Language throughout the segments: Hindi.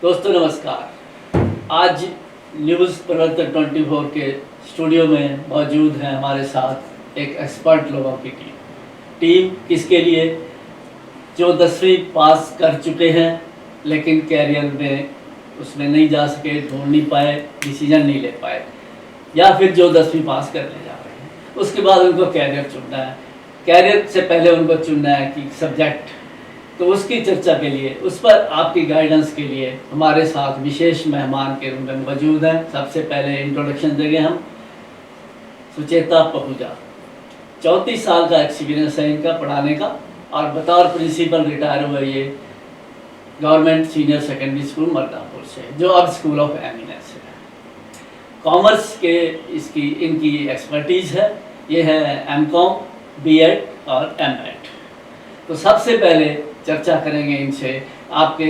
दोस्तों नमस्कार। आज न्यूज़ प्रवर्तक 24 के स्टूडियो में मौजूद हैं हमारे साथ एक एक्सपर्ट लोगों की टीम किसके लिए, जो 10वीं पास कर चुके हैं लेकिन कैरियर में उसमें नहीं जा सके, ढूंढ नहीं पाए, डिसीजन नहीं ले पाए, या फिर जो 10वीं पास करने जा रहे हैं उसके बाद उनको कैरियर चुनना है। कैरियर से पहले उनको चुनना है कि सब्जेक्ट, तो उसकी चर्चा के लिए, उस पर आपकी गाइडेंस के लिए हमारे साथ विशेष मेहमान के रूप में मौजूद हैं। सबसे पहले इंट्रोडक्शन देंगे हम सुचेता पहूजा। 34 साल का एक्सपीरियंस है इनका पढ़ाने का, और बतौर प्रिंसिपल रिटायर हुए ये government senior secondary school Mardapur से, जो अब स्कूल ऑफ एमिनेंस है। कॉमर्स के इनकी एक्सपर्टीज़ है, ये है एमकॉम, बीएड और एमएड। तो सबसे पहले चर्चा करेंगे इनसे आपके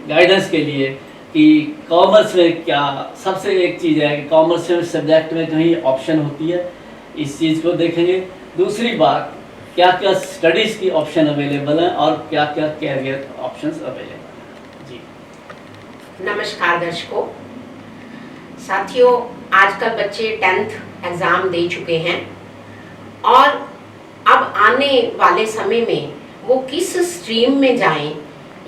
गाइडेंस के लिए कि कॉमर्स में क्या सबसे एक चीज़ है कि कॉमर्स में सब्जेक्ट में कहीं ऑप्शन होती है, इस चीज़ को देखेंगे। दूसरी बात, क्या क्या स्टडीज़ की ऑप्शन अवेलेबल हैं और क्या क्या कैरियर ऑप्शंस अवेलेबल हैं। जी नमस्कार दर्शकों, साथियों, आजकल बच्चे 10th एग्ज़ाम दे चुके हैं और अब आने वाले समय में वो किस स्ट्रीम में जाएं,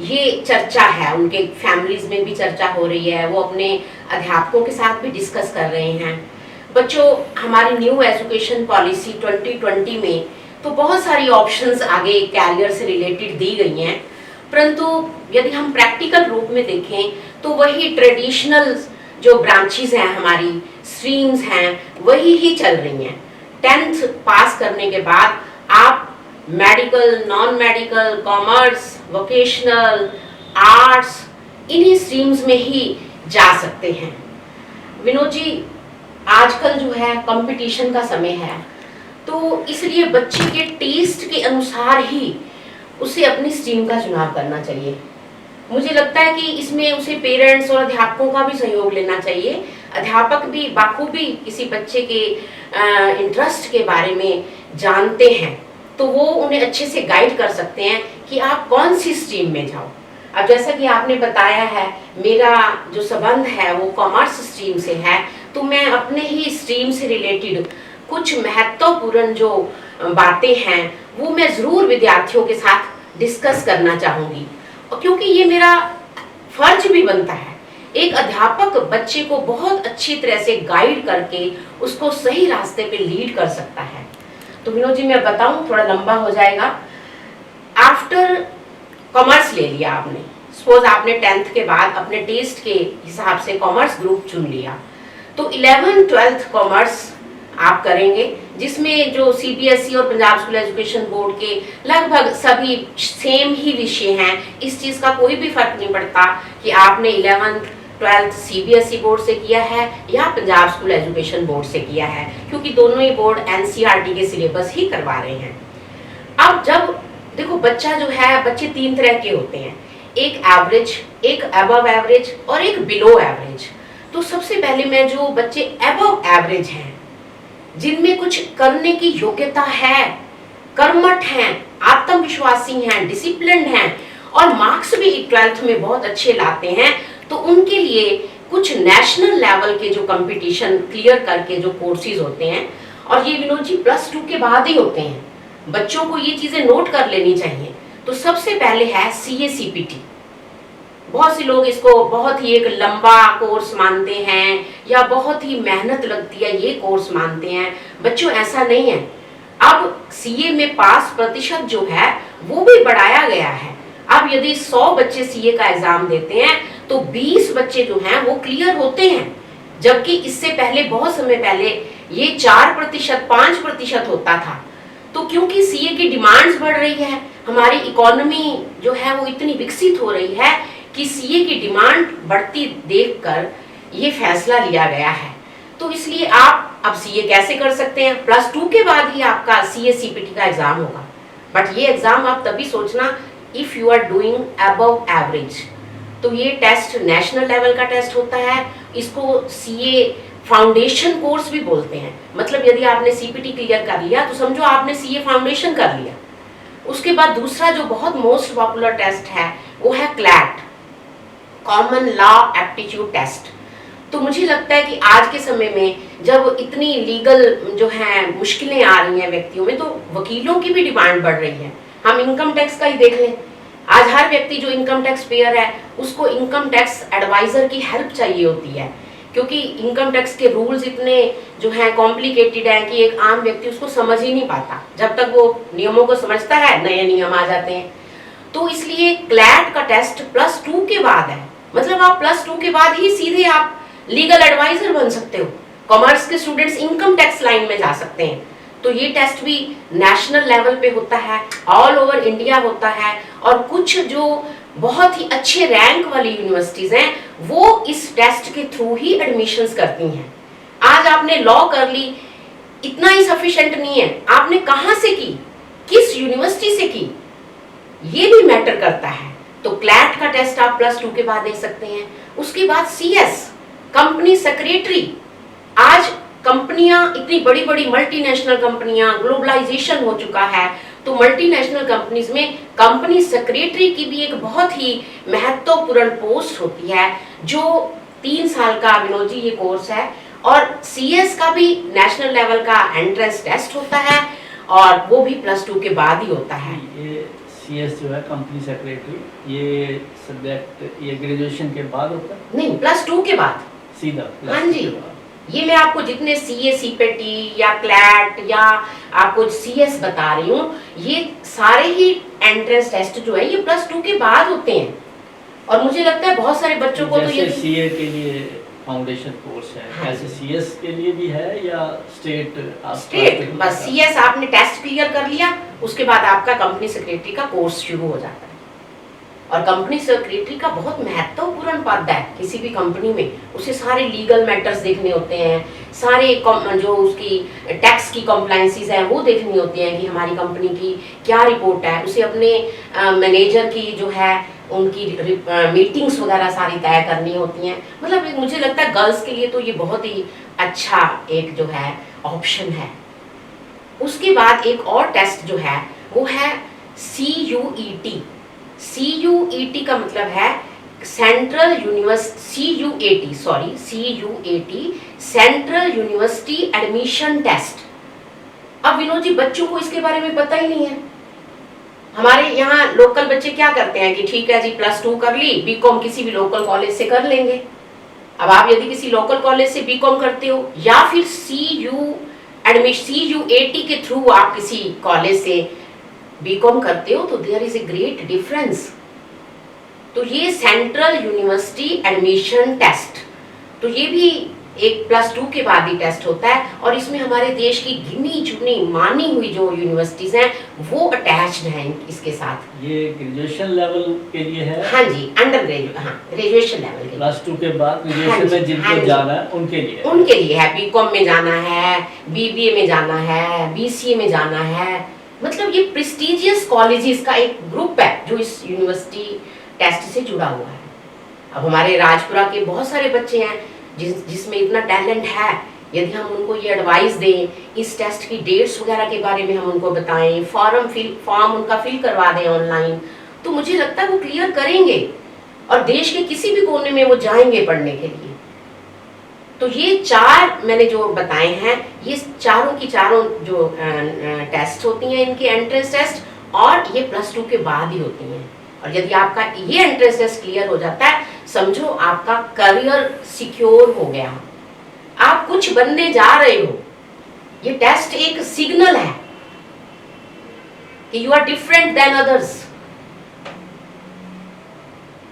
ये चर्चा है। उनके फैमिलीज में भी चर्चा हो रही है, वो अपने अध्यापकों के साथ भी डिस्कस कर रहे हैं। बच्चों, हमारी न्यू एजुकेशन पॉलिसी 2020 में तो बहुत सारी ऑप्शंस आगे कैरियर से रिलेटेड दी गई हैं, परंतु यदि हम प्रैक्टिकल रूप में देखें तो वही ट्रेडिशनल जो ब्रांचेस हैं, हमारी स्ट्रीम्स हैं, वही ही चल रही हैं। 10th पास करने के बाद आप medical, non medical, commerce, vocational, arts, इन्हीं स्ट्रीम्स में ही जा सकते हैं। विनोद जी, आजकल जो है कंपटीशन का समय है, तो इसलिए बच्चे के टेस्ट के अनुसार ही उसे अपनी स्ट्रीम का चुनाव करना चाहिए। मुझे लगता है कि इसमें उसे पेरेंट्स और अध्यापकों का भी सहयोग लेना चाहिए। अध्यापक भी बाखूबी किसी बच्चे के इंटरेस्ट के बारे में जानते हैं, तो वो उन्हें अच्छे से गाइड कर सकते हैं कि आप कौन सी स्ट्रीम में जाओ। अब जैसा कि आपने बताया है, मेरा जो संबंध है वो कॉमर्स स्ट्रीम से है, तो मैं अपने ही स्ट्रीम से रिलेटेड कुछ महत्वपूर्ण जो बातें हैं वो मैं ज़रूर विद्यार्थियों के साथ डिस्कस करना चाहूँगी, और क्योंकि ये मेरा फर्ज भी बनता है। एक अध्यापक बच्चे को बहुत अच्छी तरह से गाइड करके उसको सही रास्ते पे लीड कर सकता है। तो विनोद जी, मैं बताऊं, थोड़ा लंबा हो जाएगा। आफ्टर कॉमर्स ले लिया आपने, सपोज आपने 10th के बाद अपने टेस्ट के हिसाब से कॉमर्स ग्रुप चुन लिया, तो 11th 12th कॉमर्स आप करेंगे, जिसमें जो सीबीएसई और पंजाब स्कूल एजुकेशन बोर्ड के लगभग सभी सेम ही विषय हैं। इस चीज़ का कोई भी फर्क नहीं पड़ता कि आपने 11th 12th सीबीएसई बोर्ड से किया है या पंजाब स्कूल एजुकेशन बोर्ड से किया है, क्योंकि दोनों ही बोर्ड एनसीईआरटी के सिलेबस ही करवा रहे हैं। अब जब देखो, बच्चा जो है, बच्चे 3 तरह के होते हैं, एक एवरेज, एक अबव एवरेज और एक बिलो एवरेज। तो सबसे पहले मैं जो बच्चे अबव एवरेज हैं, जिनमें कुछ करने की योग्यता है, कर्मठ हैं, आत्मविश्वासी हैं, डिसिप्लिन हैं और मार्क्स भी 12th में बहुत अच्छे लाते हैं, तो उनके लिए कुछ नेशनल लेवल के जो कंपटीशन क्लियर करके जो कोर्सेज होते हैं, और ये विनोद जी +2 के बाद ही होते हैं, बच्चों को ये चीज़ें नोट कर लेनी चाहिए। तो सबसे पहले है CA-CPT। बहुत से लोग इसको बहुत ही एक लंबा कोर्स मानते हैं या बहुत ही मेहनत लगती है ये कोर्स मानते हैं। बच्चों, ऐसा नहीं है। अब CA में पास प्रतिशत जो है वो भी बढ़ाया गया है। अब यदि 100 बच्चे CA का एग्जाम देते हैं तो 20 बच्चे जो हैं वो क्लियर होते हैं, जबकि इससे पहले बहुत समय पहले ये 4%, 5% होता था। तो क्योंकि CA की डिमांड्स बढ़ रही है, हमारी इकोनॉमी जो है वो इतनी विकसित हो रही है कि CA की डिमांड बढ़ती देखकर ये फैसला लिया गया है। तो इसलिए आप अब CA कैसे कर सकते हैं, +2 के बाद ही आपका CA-CPT का एग्जाम होगा। बट ये एग्जाम आप तभी सोचना if you are doing above average. तो ये टेस्ट नेशनल लेवल का टेस्ट होता है, इसको CA फाउंडेशन कोर्स भी बोलते हैं। मतलब यदि आपने CPT क्लियर कर लिया तो समझो आपने CA फाउंडेशन कर लिया। उसके बाद दूसरा जो बहुत मोस्ट पॉपुलर टेस्ट है वो है CLAT, common law aptitude test. तो मुझे लगता है कि आज के समय में जब इतनी लीगल जो है मुश्किलें आ रही हैं व्यक्तियों में, तो वकीलों की भी डिमांड बढ़ रही है। हम इनकम टैक्स का ही देख लें, आज हर व्यक्ति जो इनकम टैक्स पेयर है उसको इनकम टैक्स एडवाइजर की हेल्प चाहिए होती है, क्योंकि इनकम टैक्स के रूल्स इतने जो है कॉम्प्लिकेटेड हैं कि एक आम व्यक्ति उसको समझ ही नहीं पाता। जब तक वो नियमों को समझता है नए नियम आ जाते हैं। तो इसलिए क्लैट का टेस्ट +2 के बाद है, मतलब आप +2 के बाद ही सीधे आप लीगल एडवाइजर बन सकते हो। कॉमर्स के स्टूडेंट्स इनकम टैक्स लाइन में जा सकते हैं। तो ये टेस्ट भी नेशनल लेवल पे होता है, ऑल ओवर इंडिया होता है, और कुछ जो बहुत ही अच्छे रैंक वाली यूनिवर्सिटीज हैं वो इस टेस्ट के थ्रू ही एडमिशंस करती हैं। आज आपने लॉ कर ली, इतना ही सफिशिएंट नहीं है, आपने कहां से की, किस यूनिवर्सिटी से की, ये भी मैटर करता है। तो क्लैट का टेस्ट आप +2 के बाद दे सकते हैं। उसके बाद CS कंपनी सेक्रेटरी। आज कंपनियां इतनी बड़ी बड़ी मल्टीनेशनल कंपनियां, ग्लोबलाइजेशन हो चुका है, तो मल्टीनेशनल कंपनीज में कंपनी सेक्रेटरी की भी एक बहुत ही महत्वपूर्ण पोस्ट होती है, जो 3 साल का विनोद जी ये कोर्स है। और CS का भी नेशनल लेवल का एंट्रेंस टेस्ट होता है, और वो भी +2 के बाद ही होता है। ये CS जो है कंपनी सेक्रेटरी, ये सब्जेक्ट ये ग्रेजुएशन के बाद होता है? नहीं, +2 के बाद सीधा हाँ जी। ये मैं आपको जितने CA CPT या क्लैट या आपको CS बता रही हूँ, ये सारे ही एंट्रेंस टेस्ट जो है ये +2 के बाद होते हैं। और मुझे लगता है बहुत सारे बच्चों को तो ये CA के लिए फाउंडेशन कोर्स है, हाँ। ऐसे CS के लिए भी है या स्टेट बस CS आपने टेस्ट क्लियर कर लिया, उसके बाद आपका कंपनी सेक्रेटरी का कोर्स शुरू हो जाता है। और कंपनी सेक्रेटरी का बहुत महत्वपूर्ण पद है किसी भी कंपनी में। उसे सारे लीगल मैटर्स देखने होते हैं, सारे जो उसकी टैक्स की कॉम्प्लायंसेस है वो देखनी होती हैं कि हमारी कंपनी की क्या रिपोर्ट है। उसे अपने मैनेजर की जो है उनकी मीटिंग्स वगैरह सारी तय करनी होती हैं। मतलब मुझे लगता है गर्ल्स के लिए तो ये बहुत ही अच्छा एक जो है ऑप्शन है। उसके बाद एक और टेस्ट जो है वो है CUET। CUET का मतलब है central university CUET central university admission test. अब विनोद जी बच्चों को इसके बारे में पता ही नहीं है। हमारे यहाँ लोकल बच्चे क्या करते हैं कि ठीक है जी +2 कर ली, BCom किसी भी लोकल कॉलेज से कर लेंगे। अब आप यदि किसी लोकल कॉलेज से BCom करते हो या फिर CUET के थ्रू आप किसी कॉलेज से BCom करते हो, तो there is a great difference. तो ये सेंट्रल यूनिवर्सिटी एडमिशन टेस्ट, तो ये भी एक +2 के बाद ही टेस्ट होता है, और इसमें हमारे देश की गिनी चुनी मानी हुई जो यूनिवर्सिटीज हैं वो अटैच्ड हैं इसके साथ। ये ग्रेजुएशन लेवल के लिए है? हाँ जी, अंडर ग्रेजुएट, हाँ ग्रेजुएशन लेवल के +2 के बाद ग्रेजुएशन में जिनको जाना है उनके लिए है। BCom में जाना है, BBA में जाना है, BCA में जाना है। मतलब ये प्रेस्टिजियस कॉलेजेस का एक ग्रुप है जो इस यूनिवर्सिटी टेस्ट से जुड़ा हुआ है। अब हमारे राजपुरा के बहुत सारे बच्चे हैं जिसमें इतना टैलेंट है, यदि हम उनको ये एडवाइस दें, इस टेस्ट की डेट्स वगैरह के बारे में हम उनको बताएं, फॉर्म उनका फिल करवा दें ऑनलाइन, तो मुझे लगता है वो क्लियर करेंगे और देश के किसी भी कोने में वो जाएंगे पढ़ने के लिए। तो ये 4 मैंने जो बताए हैं, ये चारों की चारों जो टेस्ट होती हैं, इनके एंट्रेंस टेस्ट, और ये +2 के बाद ही होती हैं। और यदि आपका ये एंट्रेंस टेस्ट क्लियर हो जाता है, समझो आपका करियर सिक्योर हो गया, आप कुछ बनने जा रहे हो। ये टेस्ट एक सिग्नल है कि you are different than others.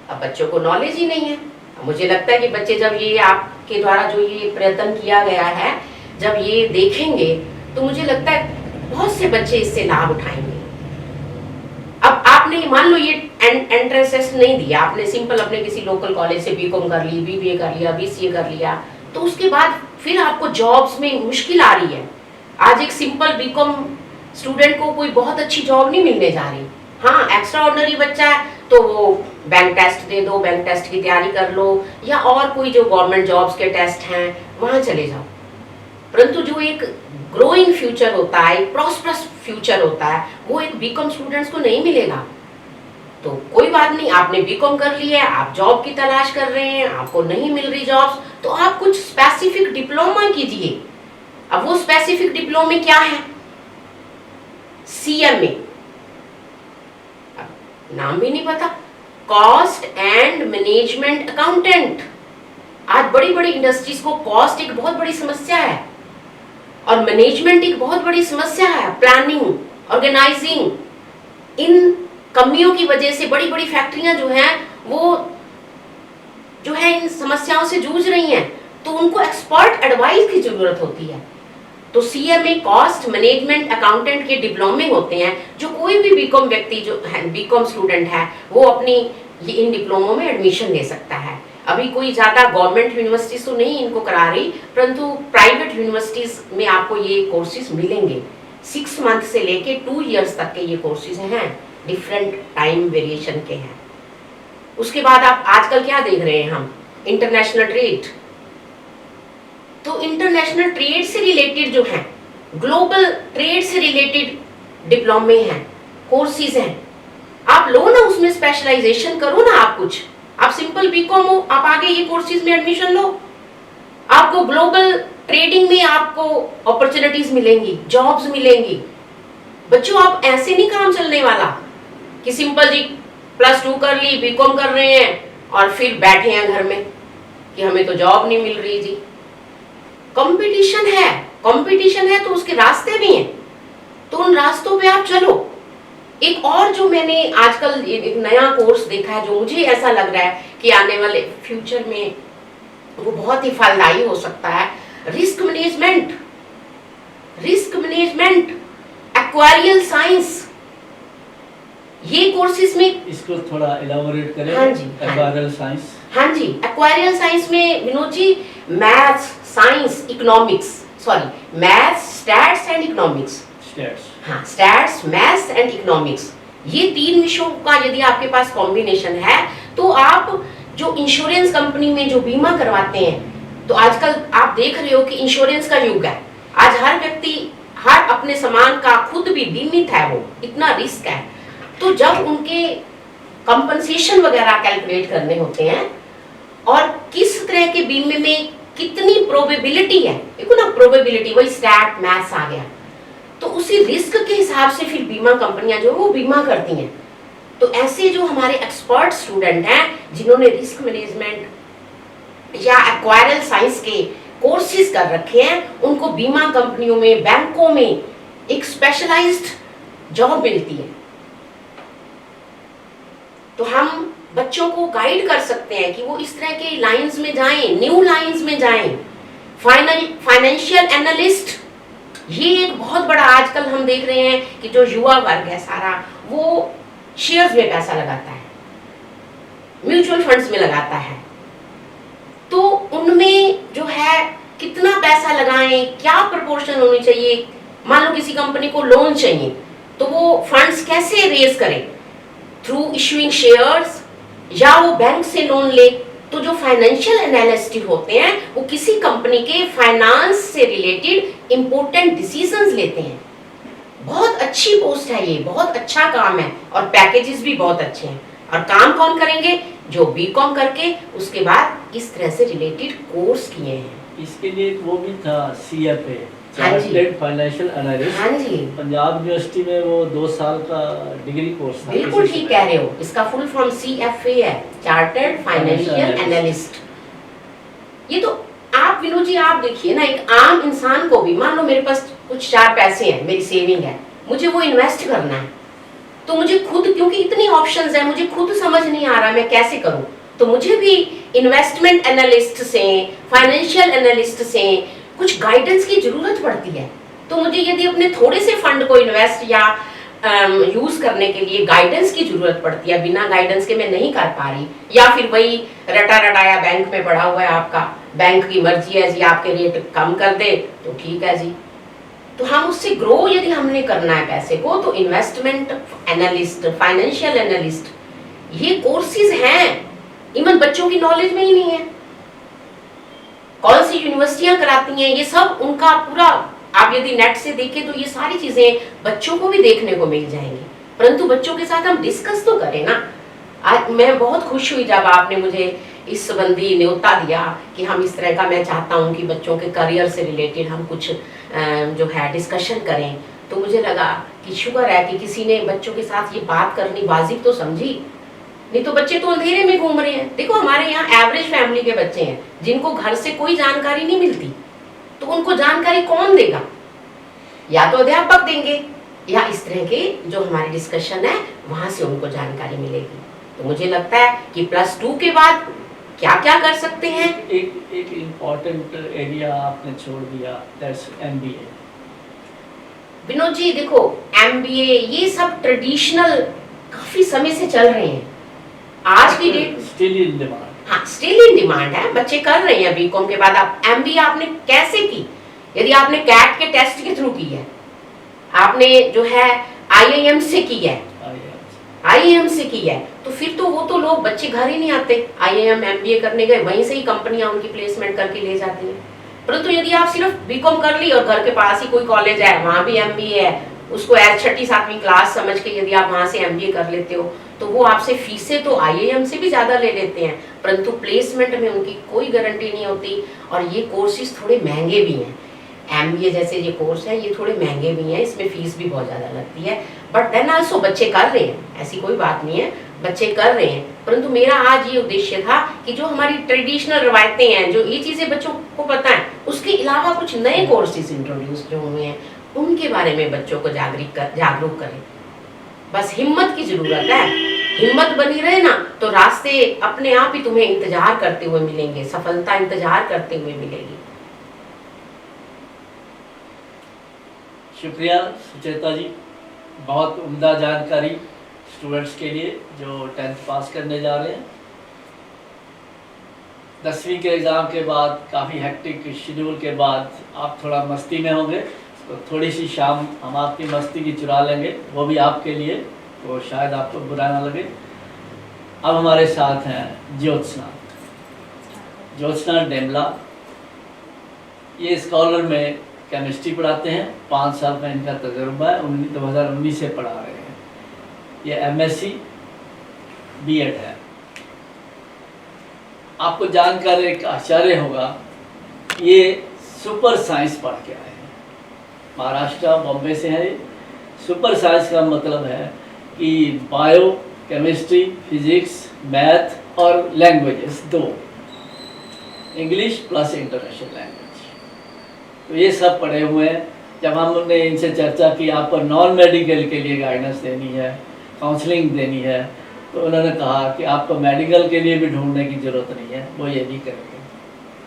अब बच्चों को नॉलेज ही नहीं है। मुझे लगता है कि बच्चे जब ये आपके द्वारा जो ये प्रयत्न किया गया है, जब ये देखेंगे, तो मुझे लगता है बहुत से बच्चे इससे लाभ उठाएंगे। अब आपने मान लो ये एंट्रेंस टेस्ट नहीं दिया, आपने सिंपल अपने किसी लोकल कॉलेज से BCom कर ली, BBA कर लिया, BCA कर लिया, तो उसके बाद फिर आपको जॉब्स में मुश्किल आ रही है। आज एक सिंपल BCom स्टूडेंट को कोई बहुत अच्छी जॉब नहीं मिलने जा रही। हाँ, एक्स्ट्रा ऑर्डिनरी बच्चा है तो वो बैंक टेस्ट दे दो, बैंक टेस्ट की तैयारी कर लो, या और कोई जो गवर्नमेंट जॉब्स के टेस्ट हैं वहां चले जाओ। परंतु जो एक ग्रोइंग फ्यूचर होता है, एक प्रॉस्परस फ्यूचर होता है, वो एक BCom स्टूडेंट्स को नहीं मिलेगा। तो कोई बात नहीं, आपने बीकॉम कर लिया है, आप जॉब की तलाश कर रहे हैं, आपको नहीं मिल रही जॉब्स, तो आप कुछ स्पेसिफिक डिप्लोमा कीजिए। अब वो स्पेसिफिक डिप्लोमे क्या है? CMA, नाम भी नहीं पता, कॉस्ट एंड मैनेजमेंट अकाउंटेंट। आज बड़ी बड़ी इंडस्ट्रीज को कॉस्ट एक बहुत बड़ी समस्या है और मैनेजमेंट एक बहुत बड़ी समस्या है। प्लानिंग, ऑर्गेनाइजिंग, इन कमियों की वजह से बड़ी बड़ी फैक्ट्रियां जो हैं वो जो है इन समस्याओं से जूझ रही हैं, तो उनको एक्सपर्ट एडवाइस की जरूरत होती है। तो CMA कॉस्ट मैनेजमेंट अकाउंटेंट के डिप्लोमे होते हैं, जो कोई भी बीकॉम व्यक्ति जो है, बीकॉम स्टूडेंट है, वो अपनी इन डिप्लोमों में एडमिशन ले सकता है। अभी कोई ज़्यादा गवर्नमेंट यूनिवर्सिटीज तो नहीं इनको करा रही, परंतु प्राइवेट यूनिवर्सिटीज में आपको ये कोर्सेज मिलेंगे। 6 मंथ से लेके 2 इयर्स तक के ये कोर्सेज हैं, डिफरेंट टाइम वेरिएशन के हैं। उसके बाद आप आजकल क्या देख रहे हैं हम, इंटरनेशनल ट्रेड। तो इंटरनेशनल ट्रेड से रिलेटेड जो है, ग्लोबल ट्रेड से रिलेटेड डिप्लोमे हैं, कोर्सेज हैं, आप लो ना, उसमें स्पेशलाइजेशन करो ना। आप कुछ, आप सिंपल बीकॉम हो, आप आगे ये कोर्सेज में एडमिशन लो, आपको ग्लोबल ट्रेडिंग में आपको अपॉर्चुनिटीज मिलेंगी, जॉब्स मिलेंगी। बच्चों, आप ऐसे नहीं काम चलने वाला कि सिंपल जी +2 कर ली, बीकॉम कर रहे हैं और फिर बैठे हैं घर में कि हमें तो जॉब नहीं मिल रही जी। कंपटीशन है, कंपटीशन है तो उसके रास्ते भी हैं, तो उन रास्तों पे आप चलो। एक और जो मैंने आजकल एक नया कोर्स देखा है, जो मुझे ऐसा लग रहा है कि आने वाले फ्यूचर में वो बहुत ही फलदायी हो सकता है, risk management, risk management, actuarial science. ये कोर्सेज में इसको थोड़ा इलाबोरेट करें। हाँ जी, एक्वारियल साइंस। हाँ जी, एक्वारियल साइंस में Vinod ji maths, science, economics, sorry maths, stats and economics. Stats, हाँ, स्टैट्स, मैथ्स एंड इकोनॉमिक्स, ये 3 विषयों का यदि आपके पास कॉम्बिनेशन है, तो आप जो इंश्योरेंस कंपनी में जो बीमा करवाते हैं, तो आजकल आप देख रहे हो कि इंश्योरेंस का युग है। आज हर व्यक्ति हर अपने सामान का खुद भी बीमित है, वो इतना रिस्क है। तो जब उनके कंपनसेशन वगैरह कैलकुलेट करने होते हैं और किस तरह के बीमे में कितनी प्रोबेबिलिटी है, देखो ना, प्रोबेबिलिटी वही स्टैट मैथ्स आ गया, तो उसी रिस्क के हिसाब से फिर बीमा कंपनियां जो वो बीमा करती हैं। तो ऐसे जो हमारे एक्सपर्ट स्टूडेंट हैं जिन्होंने रिस्क मैनेजमेंट या एक्वायरल साइंस के कोर्सेज कर रखे हैं, उनको बीमा कंपनियों में, बैंकों में एक स्पेशलाइज्ड जॉब मिलती है। तो हम बच्चों को गाइड कर सकते हैं कि वो इस तरह के लाइंस में जाएं, न्यू लाइंस में जाएं। फाइनेंशियल एनालिस्ट, ये एक बहुत बड़ा आजकल हम देख रहे हैं कि जो युवा वर्ग है सारा, वो शेयर्स में पैसा लगाता है, म्यूचुअल फंड्स में लगाता है। तो उनमें जो है कितना पैसा लगाएं, क्या प्रोपोर्शन होनी चाहिए। मान लो किसी कंपनी को लोन चाहिए, तो वो फंड्स कैसे रेज करें, थ्रू इशूइंग शेयर्स या वो बैंक से लोन ले। तो जो फाइनेंशियल एनालिस्ट होते हैं वो किसी कंपनी के फाइनेंस से रिलेटेड इंपॉर्टेंट डिसीजंस लेते हैं। बहुत अच्छी पोस्ट है ये, बहुत अच्छा काम है और पैकेजेस भी बहुत अच्छे हैं। और काम कौन करेंगे? जो बीकॉम करके उसके बाद इस तरह से रिलेटेड कोर्स किए हैं। इसके लिए वो भी था CFA, हाँ जी, चार्टर्ड फाइनेंशियल एनालिस्ट। हाँ जी, पंजाब यूनिवर्सिटी में वो 2 साल का डिग्री कोर्स था। बिल्कुल ठीक कह रहे हो। इसका फुल फॉर्म CFA है, चार्टर्ड फाइनेंशियल एनालिस्ट। ये तो आप विनोद जी, आप देखिए ना, एक आम इंसान को भी, मान लो मेरे पास कुछ 4 पैसे हैं, मेरी सेविंग है, मुझे वो इन्वेस्ट करना है, तो मुझे खुद, क्योंकि इतनी ऑप्शंस है, मुझे खुद समझ नहीं आ रहा मैं कैसे करूं, तो मुझे भी इन्वेस्टमेंट एनालिस्ट से, फाइनेंशियल एनालिस्ट से कुछ गाइडेंस की जरूरत पड़ती है। तो मुझे यदि अपने थोड़े से फंड को इन्वेस्ट या यूज करने के लिए गाइडेंस की जरूरत पड़ती है, बिना गाइडेंस के मैं नहीं कर पा रही, या फिर वही रटा रटाया बैंक में पड़ा हुआ है आपका, बैंक की मर्जी है जी आपके रेट कम कर दे तो ठीक है जी। तो हम उससे ग्रो यदि हमने करना है पैसे को, तो इन्वेस्टमेंट एनालिस्ट, फाइनेंशियल एनालिस्ट, ये कोर्सेज हैं। इवन बच्चों की नॉलेज में ही नहीं है, कौन सी यूनिवर्सिटियां कराती हैं, ये सब उनका पूरा, आप यदि नेट से देखें तो ये सारी चीजें बच्चों को भी देखने को मिल जाएंगी। परंतु बच्चों के साथ हम डिस्कस तो करें ना। आज मैं बहुत खुश हुई जब आपने मुझे इस संबंधी न्योता दिया कि हम इस तरह का, मैं चाहता हूं कि बच्चों के करियर से रिलेटेड हम कुछ जो है डिस्कशन करें। तो मुझे लगा कि शुक्र है कि किसी ने बच्चों के साथ ये बात करनी वाजिब तो समझी, नहीं तो बच्चे तो अंधेरे में घूम रहे हैं। देखो हमारे यहाँ एवरेज फैमिली के बच्चे हैं जिनको घर से कोई जानकारी नहीं मिलती, तो उनको जानकारी कौन देगा? या तो अध्यापक देंगे या इस तरह के जो हमारे डिस्कशन है वहां से उनको जानकारी मिलेगी। तो मुझे लगता है कि +2 के बाद क्या क्या कर सकते हैं। एक इम्पोर्टेंट एरिया आपने छोड़ दिया, दैट्स MBA। विनोद जी देखो, MBA ये सब ट्रेडिशनल काफी समय से चल रहे हैं। आज की डेट स्टिल इन डिमांड। हाँ, स्टिल इन डिमांड है, बच्चे कर रहे हैं। बीकॉम के बाद आप MBA आपने कैसे की? यदि आपने कैट के टेस्ट के थ्रू की है, आपने जो है IIM से की है, IIM से की है, तो फिर तो वो तो लोग बच्चे घर ही नहीं आते। IIM MBA करने गए, वहीं से ही कंपनियां उनकी प्लेसमेंट करके ले जाती हैं। परंतु यदि आप सिर्फ बीकॉम कर ली और घर के पास ही कोई कॉलेज है, वहां भी MBA है, उसको 6ठी 7वीं क्लास समझ के यदि आप वहां से MBA कर लेते हो, तो वो आपसे फीसें तो IIM से भी ज्यादा ले लेते हैं, परंतु प्लेसमेंट में उनकी कोई गारंटी नहीं होती। और ये कोर्सेज थोड़े महंगे भी हैं। MBA जैसे ये कोर्स है, ये थोड़े महंगे भी हैं, इसमें फीस भी बहुत ज़्यादा लगती है। बट देन आल्सो बच्चे कर रहे हैं, ऐसी कोई बात नहीं है, बच्चे कर रहे हैं। परंतु मेरा आज ये उद्देश्य था कि जो हमारी ट्रेडिशनल रवायतें हैं, जो ये चीज़ें बच्चों को पता है, उसके अलावा कुछ नए कोर्सेज इंट्रोड्यूस जो हुए हैं उनके बारे में बच्चों को जागरूक करें। बस हिम्मत की ज़रूरत है। हिम्मत बनी रहे ना तो रास्ते अपने आप ही तुम्हें इंतजार करते हुए मिलेंगे, सफलता इंतजार करते हुए मिलेगी। शुक्रिया सुचेता जी, बहुत उम्दा जानकारी स्टूडेंट्स के लिए जो 10th पास करने जा रहे हैं। 10वीं के एग्ज़ाम के बाद काफ़ी हेक्टिक शेड्यूल के बाद आप थोड़ा मस्ती में होंगे, तो थोड़ी सी शाम हम आपकी मस्ती की चुरा लेंगे, वो भी आपके लिए, तो शायद आपको बुरा ना लगे। अब हमारे साथ हैं ज्योत्सना डेमला। ये स्कॉलर में केमिस्ट्री पढ़ाते हैं, 5 साल का इनका तजुर्बा है, 2019 से पढ़ा रहे हैं। ये MSc B.Ed है। आपको जानकर एक आश्चर्य होगा, ये सुपर साइंस पढ़ के आए हैं, महाराष्ट्र बॉम्बे से है। सुपर साइंस का मतलब है कि बायो, केमिस्ट्री, फिजिक्स, मैथ और languages 2, English plus international language, तो ये सब पढ़े हुए हैं। जब हमने इनसे चर्चा की आपको नॉन मेडिकल के लिए गाइडेंस देनी है, काउंसलिंग देनी है, तो उन्होंने कहा कि आपको मेडिकल के लिए भी ढूंढने की ज़रूरत नहीं है, वो ये भी करेंगे।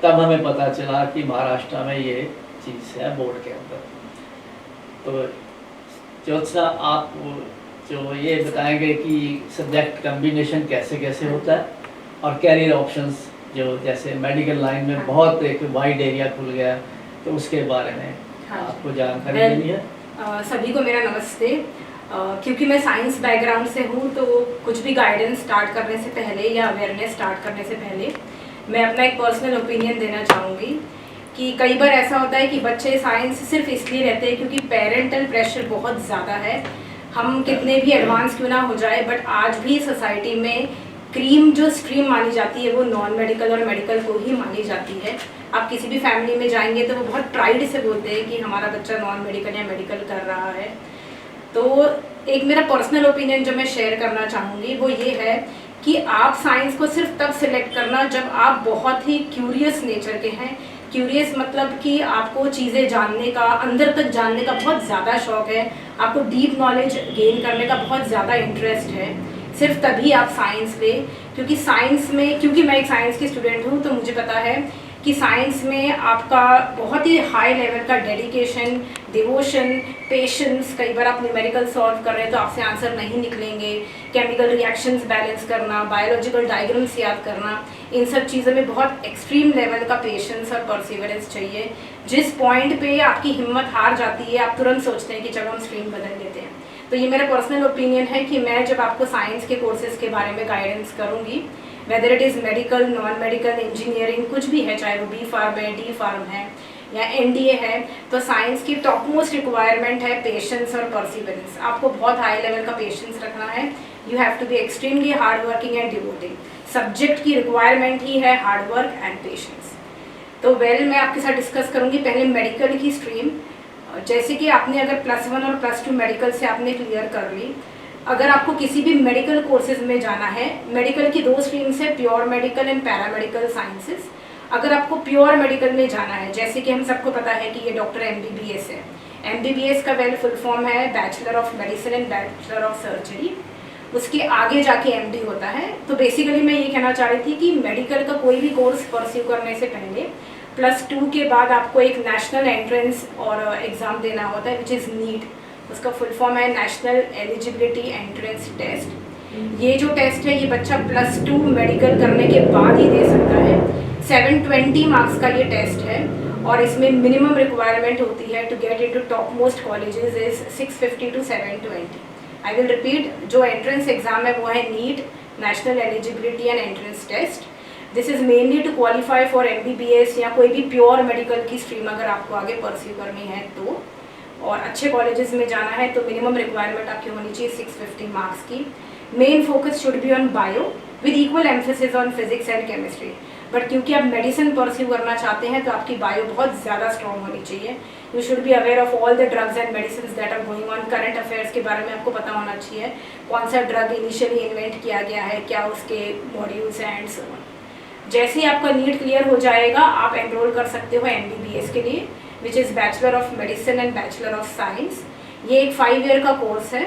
तब हमें पता चला कि महाराष्ट्र में ये चीज़ है बोर्ड के अंदर। तो ज्योत्सना, आप जो ये बताएंगे कि सब्जेक्ट कम्बिनेशन कैसे कैसे होता है और कैरियर ऑप्शंस जो जैसे मेडिकल लाइन में बहुत एक वाइड एरिया खुल गया है, तो उसके बारे में आपको जानकारी देनी है। सभी को मेरा नमस्ते। क्योंकि मैं साइंस बैकग्राउंड से हूँ, तो कुछ भी गाइडेंस स्टार्ट करने से पहले या अवेयरनेस स्टार्ट करने से पहले मैं अपना एक पर्सनल ओपिनियन देना चाहूँगी कि कई बार ऐसा होता है कि बच्चे साइंस सिर्फ इसलिए रहते हैं क्योंकि पेरेंटल प्रेशर बहुत ज़्यादा है। हम कितने भी एडवांस क्यों ना हो जाए, बट आज भी सोसाइटी में क्रीम जो स्ट्रीम मानी जाती है वो नॉन मेडिकल और मेडिकल को ही मानी जाती है। आप किसी भी फैमिली में जाएंगे तो वो बहुत प्राइड से बोलते हैं कि हमारा बच्चा नॉन मेडिकल या मेडिकल कर रहा है। तो एक मेरा पर्सनल ओपिनियन जो मैं शेयर करना चाहूँगी वो ये है कि आप साइंस को सिर्फ तब सिलेक्ट करना जब आप बहुत ही क्यूरियस नेचर के हैं। क्यूरियस मतलब कि आपको चीज़ें जानने का, अंदर तक जानने का बहुत ज़्यादा शौक है, आपको डीप नॉलेज गेन करने का बहुत ज़्यादा इंटरेस्ट है, सिर्फ तभी आप साइंस लें। क्योंकि साइंस में, क्योंकि मैं एक साइंस की स्टूडेंट हूँ, तो मुझे पता है कि साइंस में आपका बहुत ही हाई लेवल का डेडिकेशन, डिवोशन, पेशेंस, कई बार आप न्यूमेरिकल सॉल्व कर रहे हैं तो आपसे आंसर नहीं निकलेंगे, केमिकल रिएक्शंस बैलेंस करना, बायोलॉजिकल डायग्राम्स याद करना, इन सब चीज़ों में बहुत एक्सट्रीम लेवल का पेशेंस और परसिवरेंस चाहिए। जिस पॉइंट पे आपकी हिम्मत हार जाती है, आप तुरंत सोचते हैं कि चलो हम स्ट्रीम बदल लेते हैं। तो ये मेरा पर्सनल ओपिनियन है कि मैं जब आपको साइंस के कोर्सेज़ के बारे में गाइडेंस करूँगी, weather it is medical, non medical, engineering, कुछ भी है, चाहे वो B Pharm है, D Pharm है, या एनडीए है, तो साइंस की टॉप मोस्ट रिक्वायरमेंट है पेशेंस और परसिवरेंस। आपको बहुत हाई लेवल का पेशेंस रखना है। You have to be extremely hard working and devoting. Subject की रिक्वायरमेंट ही है हार्ड वर्क एंड पेशेंस। तो मैं आपके साथ डिस्कस करूंगी पहले मेडिकल की स्ट्रीम। जैसे कि आपने अगर +1 और +2 मेडिकल से आपने क्लियर कर ली, अगर आपको किसी भी मेडिकल कोर्सेज में जाना है, मेडिकल की 2 स्ट्रीम्स है, pure medical and paramedical sciences. अगर आपको प्योर मेडिकल में जाना है, जैसे कि हम सबको पता है कि ये डॉक्टर MBBS है। MBBS का फुल फॉर्म है bachelor of medicine and bachelor of surgery. उसके आगे जाके MD होता है। तो बेसिकली मैं ये कहना चाह रही थी कि मेडिकल का कोई भी कोर्स परस्यू करने से पहले +2 के बाद आपको एक नेशनल एंट्रेंस और एग्ज़ाम देना होता है, विच इज़ नीट। उसका फुल फॉर्म है नेशनल एलिजिबिलिटी एंट्रेंस टेस्ट। ये जो टेस्ट है ये बच्चा +2 मेडिकल करने के बाद ही दे सकता है। 720 मार्क्स का ये टेस्ट है और इसमें मिनिमम रिक्वायरमेंट होती है to get into top most colleges is 650 to 720। I will repeat, जो एंट्रेंस एग्जाम है वो है NEET, national eligibility and entrance test. This is mainly to qualify for MBBS या कोई भी प्योर मेडिकल की स्ट्रीम अगर आपको आगे परस्यू करनी है तो, और अच्छे कॉलेजेस में जाना है तो मिनिमम रिक्वायरमेंट आपकी होनी चाहिए 650 मार्क्स की। Main focus should be on bio with equal emphasis on physics and chemistry. But क्योंकि आप मेडिसिन परस्यू करना चाहते हैं तो आपकी बायो बहुत ज़्यादा स्ट्रॉन्ग होनी चाहिए। You should be aware of all the drugs and medicine that are going on. Current affairs के बारे में आपको पता होना चाहिए, कौन सा ड्रग इनिशियली इन्वेंट किया गया है, क्या उसके मॉड्यूल्स एंड सो ऑन। जैसे ही आपका नीट क्लियर हो जाएगा आप एनरोल कर सकते हो MBBS के लिए, which is bachelor of medicine and bachelor of science. ये एक 5 ईयर का कोर्स है।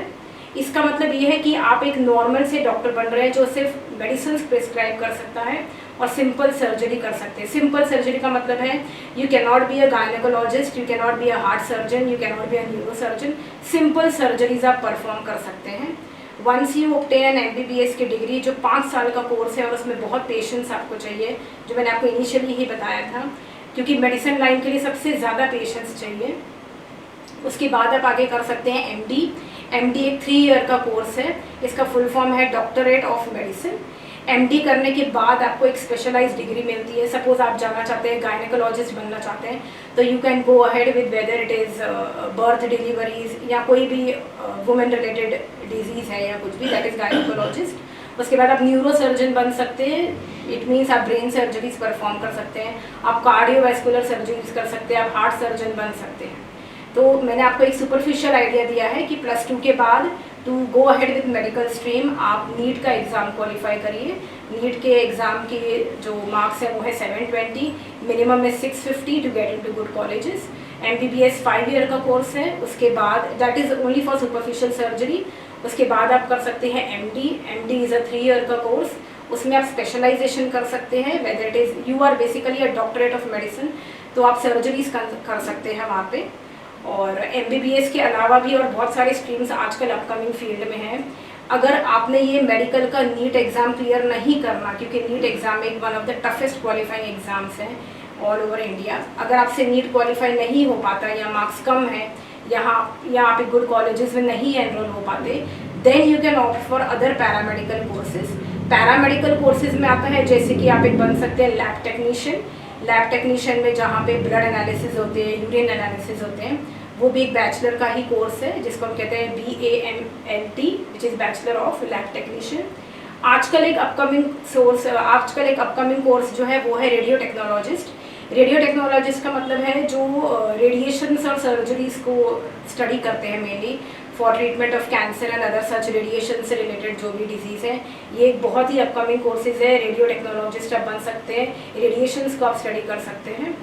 इसका मतलब ये है कि आप एक नॉर्मल से डॉक्टर बन रहे हैं जो सिर्फ मेडिसिन प्रिस्क्राइब कर सकता है और सिंपल सर्जरी कर सकते हैं। सिंपल सर्जरी का मतलब है you can not be a gynaecologist, you can not be a heart surgeon, you can not be a neuro surgeon. Simple surgeries आप परफॉर्म कर सकते हैं। वंस यू ऑब्टेन MBBS की डिग्री, जो 5 साल का कोर्स है और उसमें बहुत पेशेंस आपको चाहिए, जो मैंने आपको इनिशियली ही बताया था, क्योंकि मेडिसिन लाइन के लिए सबसे ज़्यादा पेशेंस चाहिए। उसके बाद आप आगे कर सकते हैं MD। MD एक 3 ईयर का कोर्स है। इसका फुल फॉर्म है डॉक्टरेट ऑफ मेडिसिन। MD करने के बाद आपको एक स्पेशलाइज्ड डिग्री मिलती है। सपोज आप जाना चाहते हैं गायनेकोलॉजिस्ट बनना चाहते हैं तो you can go ahead with weather it is birth deliveries या कोई भी वुमेन रिलेटेड डिजीज़ है या कुछ भी, दैट इज़ गायनेकोलॉजिस्ट। उसके बाद आप न्यूरो सर्जन बन सकते हैं। इट मीन्स आप ब्रेन सर्जरीज परफॉर्म कर सकते हैं, आप कार्डियोवैस्कुलर सर्जरीज कर सकते हैं, आप हार्ट सर्जन बन सकते हैं। तो मैंने आपको एक सुपरफिशियल आइडिया दिया है कि +2 के बाद to go ahead with medical stream आप नीट का एग्ज़ाम क्वालिफाई करिए। नीट के एग्ज़ाम के जो मार्क्स हैं वो है 720, मिनिमम है 650 to get into good colleges. MBBS 5 year का कोर्स है। उसके बाद that is only for superficial surgery. उसके बाद आप कर सकते हैं MD। MD is a 3 year का कोर्स। उसमें आप स्पेशलाइजेशन कर सकते हैं, whether it is you are basically a doctorate of medicine, तो आप सर्जरीज कर सकते हैं वहाँ पे। और MBBS के अलावा भी और बहुत सारे स्ट्रीम्स आजकल अपकमिंग फील्ड में हैं। अगर आपने ये मेडिकल का नीट एग्ज़ाम क्लियर नहीं करना, क्योंकि नीट एग्ज़ाम एक one of the toughest qualifying exams हैं ऑल ओवर इंडिया, अगर आपसे नीट क्वालिफाई नहीं हो पाता या मार्क्स कम है या आप एक गुड कॉलेजेस में नहीं एनरोल हो पाते, then you can opt for other paramedical courses. Paramedical courses में आता है जैसे कि आप एक बन सकते हैं लैब टेक्नीशियन। लैब टेक्नीशियन में जहाँ पे ब्लड एनालिसिस होते हैं, यूरिन एनालिसिस होते हैं, वो भी एक बैचलर का ही कोर्स है जिसको हम कहते हैं BAMLT, which is bachelor of lab technician. आजकल एक अपकमिंग कोर्स जो है वो है रेडियो टेक्नोलॉजिस्ट। रेडियो टेक्नोलॉजिस्ट का मतलब है जो रेडिएशंस और सर्जरीज को स्टडी करते हैं mainly for treatment of cancer and other such radiation से रिलेटेड जो भी डिजीज़ है। ये एक बहुत ही अपकमिंग कोर्सेज है। रेडियो टेक्नोलॉजिस्ट आप बन सकते हैं, रेडिएशंस को आप स्टडी कर सकते हैं।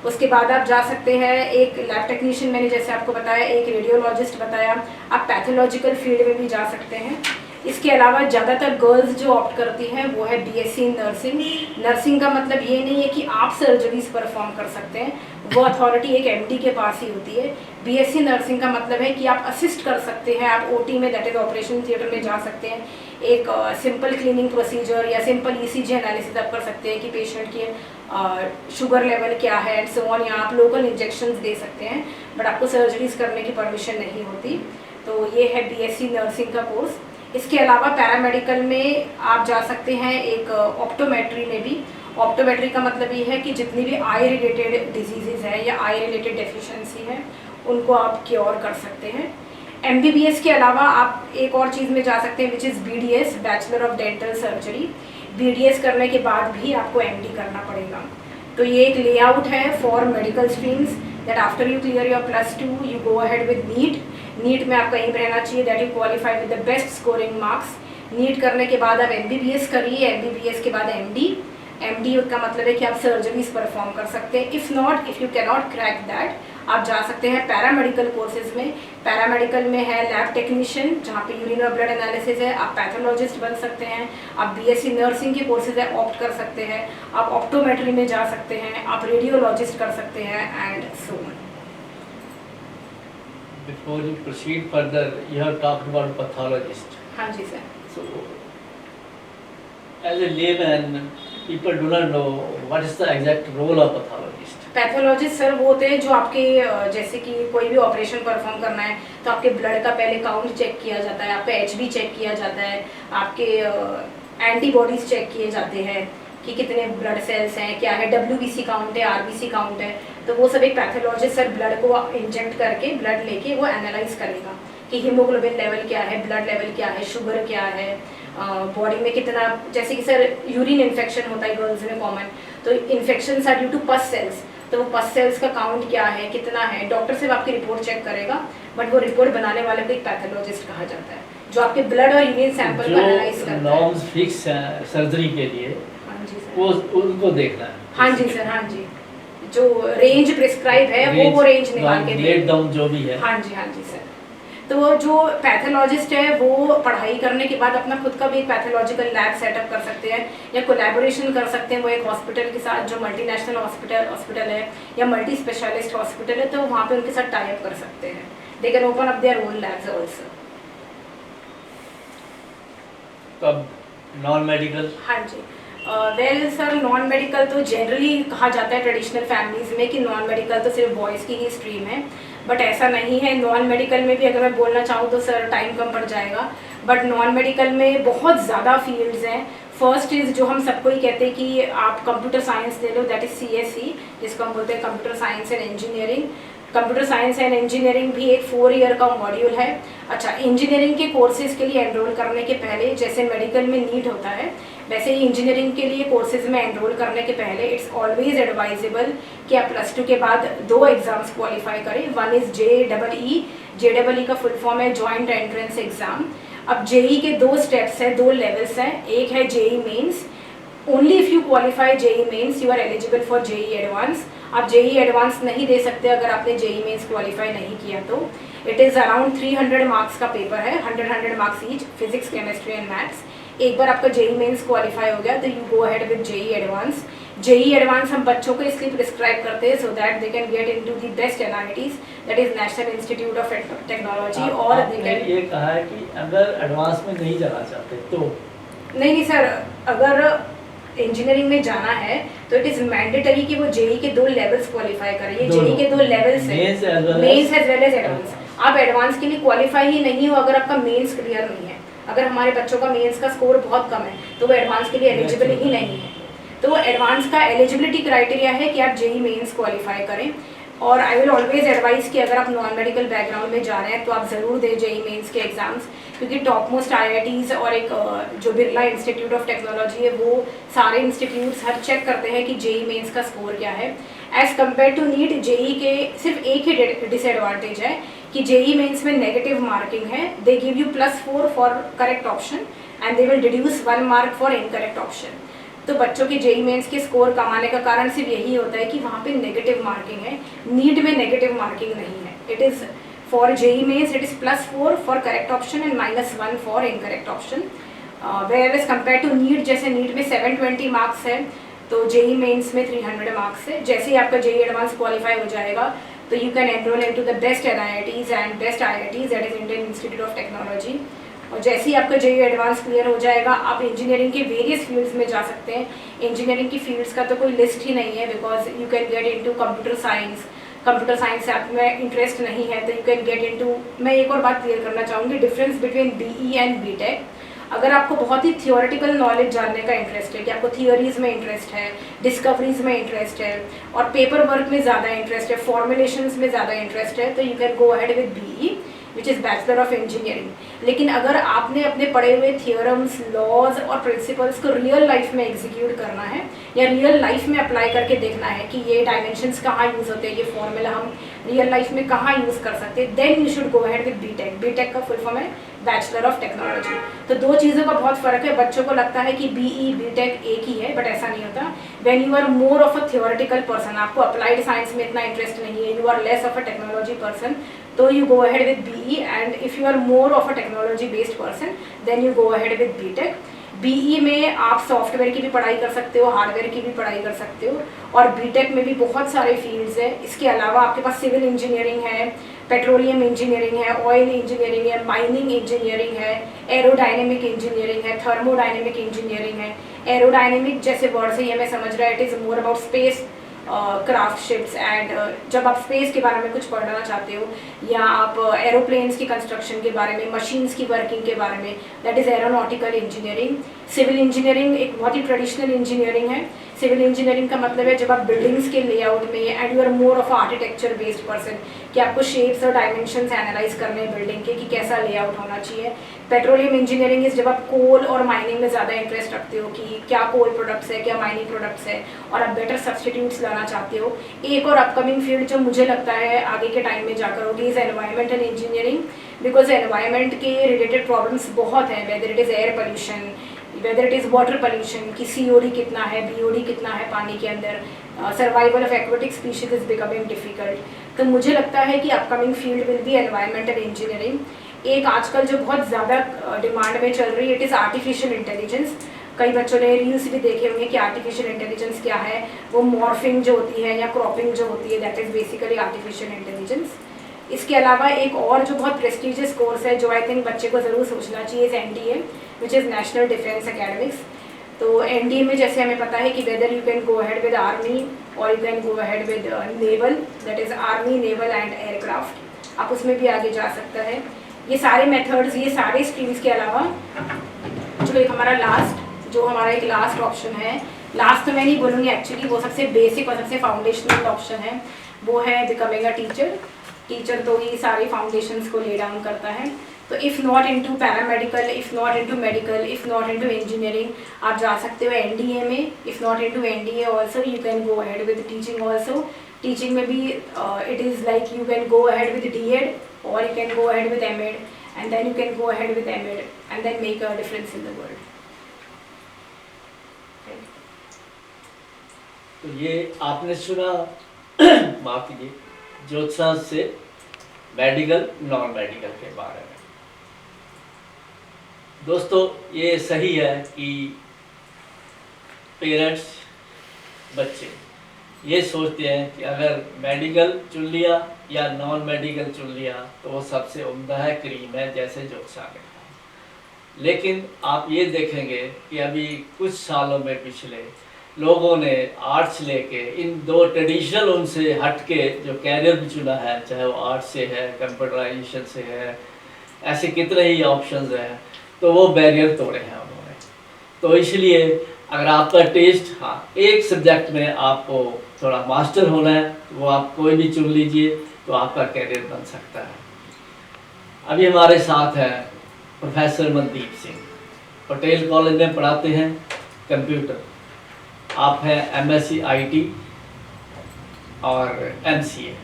उसके बाद आप जा सकते हैं एक लैब टेक्नीशियन, मैंने जैसे आपको बताया, एक रेडियोलॉजिस्ट बताया, आप पैथोलॉजिकल फील्ड में भी जा सकते हैं। इसके अलावा ज़्यादातर गर्ल्स जो ऑप्ट करती हैं वो है BSc नर्सिंग। नर्सिंग का मतलब ये नहीं है कि आप सर्जरीज परफॉर्म कर सकते हैं, वो अथॉरिटी एक MD के पास ही होती है। BSc नर्सिंग का मतलब है कि आप असिस्ट कर सकते हैं, आप OT में, दैट इज़ ऑपरेशन थिएटर में जा सकते हैं, एक सिंपल क्लीनिंग प्रोसीजर या सिंपल ECG एनालिसिस आप कर सकते हैं कि पेशेंट की शुगर लेवल क्या है एंड सो ऑन, या आप लोकल इंजेक्शंस दे सकते हैं, बट आपको सर्जरीज करने की परमिशन नहीं होती। तो ये है BSc नर्सिंग का कोर्स। इसके अलावा पैरामेडिकल में आप जा सकते हैं एक ऑप्टोमेट्री में भी। ऑप्टोमेट्री का मतलब ये है कि जितनी भी आई रिलेटेड डिजीजेज हैं या आई रिलेटेड डेफिशिएंसी है उनको आप क्योर कर सकते हैं। MBBS के अलावा आप एक और चीज़ में जा सकते हैं which is BDS, bachelor of dental surgery. BDS करने के बाद भी आपको MD करना पड़ेगा। तो ये एक लेआउट है for medical streams that after you clear your +2 you go ahead with NEET में आपका एम रहना चाहिए that you qualify with the best scoring marks. NEET करने के बाद आप MBBS करिए, MBBS के बाद MD का मतलब है कि आप सर्जरीज परफॉर्म कर सकते हैं। If not, if you can not crack that, आप जा सकते हैं पैरामेडिकल कोर्सेज में। पैरामेडिकल में है लैब टेक्नीशियन जहाँ पे यूरिन और ब्लड एनालिसिस है, आप पैथोलॉजिस्ट बन सकते हैं, आप BSc नर्सिंग के कोर्सेज है ऑप्ट कर सकते हैं, आप ऑप्टोमेट्री में जा सकते हैं, आप रेडियोलॉजिस्ट कर सकते हैं and so on. Before you proceed further, you have talked about pathologist. हाँ जी sir. So, as a layman, people do not know what is the exact role of pathologist. Pathologist sir वो होते हैं जो आपके जैसे कि कोई भी ऑपरेशन परफॉर्म करना है तो आपके ब्लड का पहले काउंट चेक किया जाता है, आपका HB चेक किया जाता है, आपके एंटीबॉडीज चेक किए जाते हैं कि कितने ब्लड सेल्स हैं, क्या है WBC काउंट है, RBC काउंट है। तो वो सब एक पैथोलॉजिस्ट सर ब्लड को इंजेक्ट करके ब्लड लेके वो एनालाइज करेगा कि हीमोग्लोबिन लेवल क्या है, ब्लड लेवल क्या है, शुगर क्या है, बॉडी में कितना, जैसे कि सर यूरिन इन्फेक्शन होता है गर्ल्स में कॉमन, तो infection are due to pus cells, तो वो पस सेल्स का काउंट क्या है, कितना है, डॉक्टर सिर्फ आपकी रिपोर्ट चेक करेगा, बट वो रिपोर्ट बनाने वाले को एक पैथोलॉजिस्ट कहा जाता है जो आपके ब्लड और यूरिन सैंपल को एनालाइज करता है। नॉर्म्स फिक्स हैं सर्जरी के लिए, हाँ जी सर, वो उनको देखना है। हाँ जी सर, हाँ जी, जो रेंज प्रिस्क्राइब है वो रेंज निकाल के लेट डाउन जो भी है। हाँ जी सर। तो वो जो पैथोलॉजिस्ट है वो पढ़ाई करने के बाद अपना खुद का भी एक पैथोलॉजिकल लैब सेटअप कर सकते हैं या कोलैबोरेशन कर सकते हैं वो एक हॉस्पिटल के साथ जो मल्टीनेशनल हॉस्पिटल है या मल्टी स्पेशलिस्ट हॉस्पिटल है, तो वहाँ पे उनके साथ टाई अप कर सकते हैं। They can open up their own labs also. तब नॉन मेडिकल? हाँ जी, वेल सर नॉन मेडिकल तो जनरली कहा जाता है ट्रेडिशनल फैमिलीज़ में कि नॉन मेडिकल तो सिर्फ बॉयज़ की ही स्ट्रीम है, बट ऐसा नहीं है। नॉन मेडिकल में भी अगर मैं बोलना चाहूँ तो सर टाइम कम पड़ जाएगा, बट नॉन मेडिकल में बहुत ज़्यादा फील्ड्स हैं। फर्स्ट इज़ जो हम सबको ही कहते हैं कि आप कंप्यूटर साइंस ले लो, दैट इज़ CSE, जिसको हम बोलते हैं computer science and engineering. Computer science and engineering भी एक 4 ईयर का मॉड्यूल है। अच्छा, इंजीनियरिंग के कोर्सेज के लिए एनरोल करने के पहले जैसे मेडिकल में नीट होता है वैसे ही इंजीनियरिंग के लिए कोर्सेज में एनरोल करने के पहले इट्स ऑलवेज एडवाइजेबल कि आप +2 के बाद 2 एग्जाम्स क्वालिफाई करें। वन इज़ JEE, JEE का फुल फॉर्म है जॉइंट एंट्रेंस एग्जाम। अब JEE के 2 स्टेप्स हैं, 2 लेवल्स हैं। एक है JEE mains, only if you qualify JEE mains you are eligible for JEE advance. आप JEE एडवांस नहीं दे सकते अगर आपने JEE मेंस क्वालिफाई नहीं किया तो। इट इज़ अराउंड 300 मार्क्स का पेपर है, 100 marks each, physics, chemistry and maths. एक बार आपका JEE मेंस क्वालिफाई हो गया तो you go ahead with JEE advance. JEE advance हम बच्चों को इसलिए प्रिस्क्राइब करते हैं so that they can get into the best NITs, that is national institute of technology. और ये कहा है कि अगर एडवांस में नहीं जाना चाहते तो नहीं सर, अगर इंजीनियरिंग में जाना है तो इट इज मैंडेटरी कि वो JEE के 2 लेवल्स क्वालिफाई करें। ये JEE के 2 लेवल्स हैं, mains as well as advance. आप एडवांस के लिए क्वालिफाई ही नहीं हो अगर आपका मेंस क्लियर नहीं है। अगर हमारे बच्चों का मेंस का स्कोर बहुत कम है तो वो एडवांस के लिए एलिजिबल ही नहीं है। तो एडवांस का एलिजिबिलिटी क्राइटेरिया है कि आप JEE मेंस क्वालिफाई करें। और आई विल ऑलवेज एडवाइस कि अगर आप नॉन मेडिकल बैकग्राउंड में जा रहे हैं तो आप ज़रूर दें JEE मेंस के एग्ज़ाम्स, क्योंकि टॉप मोस्ट IITs और एक जो बिरला इंस्टीट्यूट ऑफ टेक्नोलॉजी है वो सारे इंस्टीट्यूट्स हर चेक करते हैं कि JEE मेंस का स्कोर क्या है। As compare to NEET, JEE के सिर्फ एक ही डिसएडवांटेज है कि JEE मेंस में नेगेटिव मार्किंग है। They give you +4 for correct option and they will deduce 1 mark for incorrect option. तो बच्चों के JEE मेंस के स्कोर कम आने का कारण सिर्फ यही होता है कि वहाँ पे नेगेटिव मार्किंग है। नीट में नेगेटिव मार्किंग नहीं है। It is for JEE mains it is +4 for correct option and -1 for incorrect option. Where as compare to NEET, जैसे नीट में 720 मार्क्स है तो JEE मेंस में 300 मार्क्स है। जैसे ही आपका JEE एडवांस क्वालिफाई हो जाएगा तो you can enrol into the best NITs and best IITs, that is Indian institute of technology. और जैसे ही आपका JEE एडवांस क्लियर हो जाएगा आप इंजीनियरिंग के वेरियस फील्ड्स में जा सकते हैं। इंजीनियरिंग की फील्ड्स का तो कोई लिस्ट ही नहीं है, because you can get into computer science. Computer science से आप में इंटरेस्ट नहीं है तो यू कैन गेट इनटू। मैं एक और बात क्लियर करना चाहूँगी, difference between BE and BTech। अगर आपको बहुत ही थियोरेटिकल नॉलेज जानने का इंटरेस्ट है, कि आपको थियोरीज में इंटरेस्ट है, डिस्कवरीज में इंटरेस्ट है और पेपर वर्क में ज़्यादा इंटरेस्ट है, फॉर्मुलेशंस में ज़्यादा इंटरेस्ट है, तो you can go ahead with BE which is bachelor of engineering. लेकिन अगर आपने अपने पढ़े हुए थियोरम्स, लॉज और प्रिंसिपल्स को रियल लाइफ में एग्जीक्यूट करना है या रियल लाइफ में अप्लाई करके देखना है कि ये डायमेंशंस कहाँ यूज़ होते हैं, ये फॉर्मूला हम रियल लाइफ में कहाँ यूज़ कर सकते हैं, then you should go ahead with BTech। BTech का फुल फॉर्म है बैचलर ऑफ टेक्नोलॉजी। तो दो चीज़ों का बहुत फ़र्क है। बच्चों को लगता है कि BE BTech एक ही है, बट ऐसा नहीं होता। When you are more of a theoretical person, आपको अप्लाइड साइंस में इतना इंटरेस्ट नहीं है, you are less of a technology person, तो you go ahead with BE। And if you are more of a technology based person then you go ahead with BTech। BE में आप सॉफ्टवेयर की भी पढ़ाई कर सकते हो, हार्डवेयर की भी पढ़ाई कर सकते हो, और BTech में भी बहुत सारे फील्ड्स हैं। इसके अलावा आपके पास सिविल इंजीनियरिंग है, पेट्रोलियम इंजीनियरिंग है, ऑयल इंजीनियरिंग है, माइनिंग इंजीनियरिंग है, एरोडायनेमिक इंजीनियरिंग है, थर्मोडायनेमिक इंजीनियरिंग है। एरोडायनेमिक जैसे वर्ड से ये मैं समझ रहा है it is more about space craft ships and जब आप स्पेस के बारे में कुछ पढ़ना चाहते हो या आप एरोप्लेन्स की कंस्ट्रक्शन के बारे में, मशीन्स की वर्किंग के बारे में, that is aeronautical engineering. Civil engineering एक बहुत ही ट्रेडिशनल इंजीनियरिंग है। सिविल इंजीनियरिंग का मतलब है जब आप बिल्डिंग्स के लेआउट में, and you are more of architecture based person, कि आपको शेप्स और डायमेंशंस एनालाइज करने हैं बिल्डिंग के कि कैसा लेआउट होना चाहिए। पेट्रोलियम इंजीनियरिंग इज जब आप कोल और माइनिंग में ज़्यादा इंटरेस्ट रखते हो कि क्या कोल प्रोडक्ट्स है, क्या माइनिंग प्रोडक्ट्स है, और आप बेटर सब्सटीट्यूट्स लाना चाहते हो। एक और अपकमिंग फील्ड जो मुझे लगता है आगे के टाइम में जाकर होगी is environmental engineering, because environment के रिलेटेड प्रॉब्लम्स बहुत हैं, whether it is air pollution, weather it is water pollution, कि COD कितना है, BOD कितना है पानी के अंदर, survival of aquatic species is becoming difficult. तो मुझे लगता है कि upcoming field will be environmental engineering. एक आजकल जो बहुत ज़्यादा डिमांड में चल रही है इट इज़ आर्टिफिशियल इंटेलिजेंस। कई बच्चों ने रील्स भी देखे होंगे कि आर्टिफिशियल इंटेलिजेंस क्या है। वो मॉर्फिंग जो होती है या क्रॉपिंग जो होती है, that is basically artificial intelligence. इसके अलावा एक और जो बहुत प्रेस्टिजियस कोर्स है जो आई थिंक बच्चे को ज़रूर सोचना चाहिए is NDA which is national defence academics. तो NDA में जैसे हमें पता है कि whether you can go ahead with army और you can go ahead with naval, that is army, naval and aircraft, आप उसमें भी आगे जा सकता है। ये सारे मेथड्स, ये सारे स्ट्रीम्स के अलावा जो एक हमारा एक लास्ट ऑप्शन है, लास्ट तो मैं नहीं बोलूँगी एक्चुअली, वो सबसे बेसिक और सबसे फाउंडेशनल ऑप्शन है, वो है बिकमिंग अ टीचर। टीचर तो ही सारे फाउंडेशंस को ले डाउन करता है। तो if not into paramedical, if not into medical, if not into engineering, आप जा सकते हो NDA में। If not into NDA also you can go ahead with teaching also. Teaching में भी it is like you can go ahead with D.Ed or you can go ahead with M.Ed, and then you can go ahead with M.Ed and then make a difference in the world. तो ये आपने सुना माफ कीजिए ज्योत्सना से मेडिकल नॉन मेडिकल के बारे में। दोस्तों ये सही है कि पेरेंट्स, बच्चे ये सोचते हैं कि अगर मेडिकल चुन लिया या नॉन मेडिकल चुन लिया तो वो सबसे उम्दा है, क्रीम है, जैसे ज्योत्सना ने कहा। लेकिन आप ये देखेंगे कि अभी कुछ सालों में पिछले लोगों ने आर्ट्स लेके इन दो ट्रेडिशनल उनसे हट के जो कैरियर भी चुना है, चाहे वो आर्ट्स से है, कंप्यूटराइजेशन से है, ऐसे कितने ही ऑप्शंस हैं, तो वो बैरियर तोड़े हैं उन्होंने। तो इसलिए अगर आपका टेस्ट, हाँ, एक सब्जेक्ट में आपको थोड़ा मास्टर होना है तो वो आप कोई भी चुन लीजिए तो आपका कैरियर बन सकता है। अभी हमारे साथ हैं प्रोफेसर मनदीप सिंह, पटेल कॉलेज में पढ़ाते हैं कंप्यूटर। आप हैं MSc IT और MCA,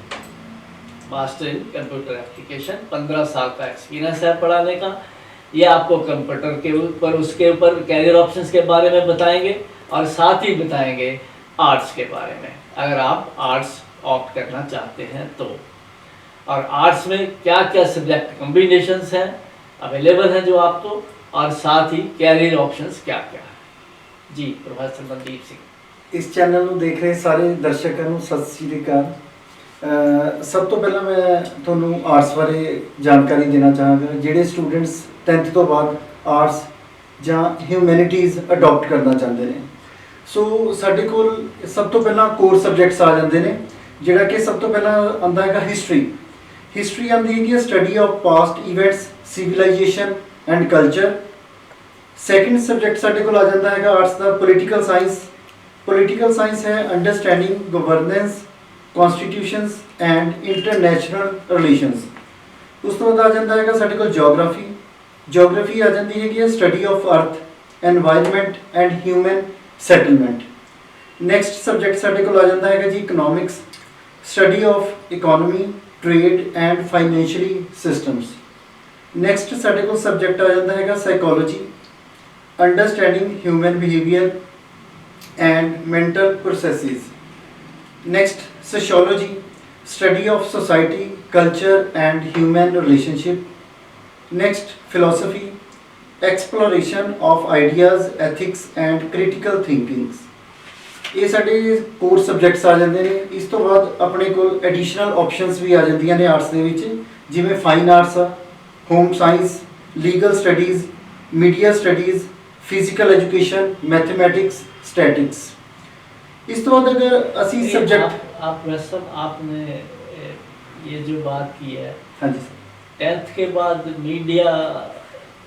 master in computer application. 15 साल का एक्सपीरियंस है पढ़ाने का। ये आपको कंप्यूटर के ऊपर, उसके ऊपर कैरियर ऑप्शंस के बारे में बताएंगे और साथ ही बताएंगे आर्ट्स के बारे में, अगर आप आर्ट्स ऑप्ट करना चाहते हैं तो। और आर्ट्स में क्या क्या सब्जेक्ट कॉम्बिनेशंस हैं अवेलेबल हैं जो आपको, और साथ ही कैरियर ऑप्शंस क्या क्या है। जी प्रोफेसर मनदीप सिंह। इस चैनल ਨੂੰ ਦੇਖ ਰਹੇ ਸਾਰੇ ਦਰਸ਼ਕਾਂ ਨੂੰ ਸਤਿ ਸ੍ਰੀ ਅਕਾਲ। ਸਭ ਤੋਂ ਪਹਿਲਾਂ ਮੈਂ ਤੁਹਾਨੂੰ ਆਰਟਸ ਬਾਰੇ ਜਾਣਕਾਰੀ ਦੇਣਾ ਚਾਹਾਂਗਾ। ਜਿਹੜੇ ਸਟੂਡੈਂਟਸ 10th ਤੋਂ ਬਾਅਦ ਆਰਟਸ ਜਾਂ ਹਿਊਮੈਨਿਟੀਜ਼ ਅਡਾਪਟ ਕਰਨਾ ਚਾਹੁੰਦੇ ਨੇ, ਸੋ ਸਾਡੇ ਕੋਲ ਸਭ ਤੋਂ ਪਹਿਲਾਂ ਕੋਰ ਸਬਜੈਕਟਸ ਆ ਜਾਂਦੇ ਨੇ, ਜਿਹੜਾ ਕਿ ਸਭ ਤੋਂ ਪਹਿਲਾਂ ਆਉਂਦਾ ਹੈਗਾ ਹਿਸਟਰੀ। ਹਿਸਟਰੀ ਆਉਂਦੀ ਹੈਗੀ study of past events, civilization and culture. Second subject ਸਾਡੇ ਕੋਲ ਆ ਜਾਂਦਾ ਹੈਗਾ ਆਰਟਸ ਦਾ ਪੋਲੀਟੀਕਲ ਸਾਇੰਸ। ਪੋਲੀਟੀਕਲ ਸਾਇੰਸ ਹੈ understanding governance, constitutions and international relations. ਉਸ ਤੋਂ ਬਾਅਦ ਆ ਜਾਂਦਾ ਹੈਗਾ ਸਾਡੇ ਕੋਲ ਜਿਓਗ੍ਰਾਫੀ। ਜਿਓਗ੍ਰਾਫੀ ਆ ਜਾਂਦੀ ਹੈਗੀ ਹੈ study of earth, environment and human settlement. Next subject साढ़े को आ जाता है जी economics, study of economy, trade and financially systems. Next साढ़े को सब्जेक्ट आ जाता है psychology, understanding human behaviour and mental processes. Next sociology, study of society, culture and human relationship. Next philosophy, exploration of ideas, ethics and critical thinkings. ये साढ़े कोर सब्जेक्ट्स आ जाते हैं। इस तो बाद अपने को एडिशनल ऑप्शंस भी आ जांदियां ने आर्ट्स दे विच, जिवें फाइन आर्ट्स आ, home science, legal studies, media studies, physical education, mathematics, statics. इस तो बाद अगर असी सब्जेक्ट आप वैसे आपने ये जो बात की है, हाँ जी सर, 10th के बाद मीडिया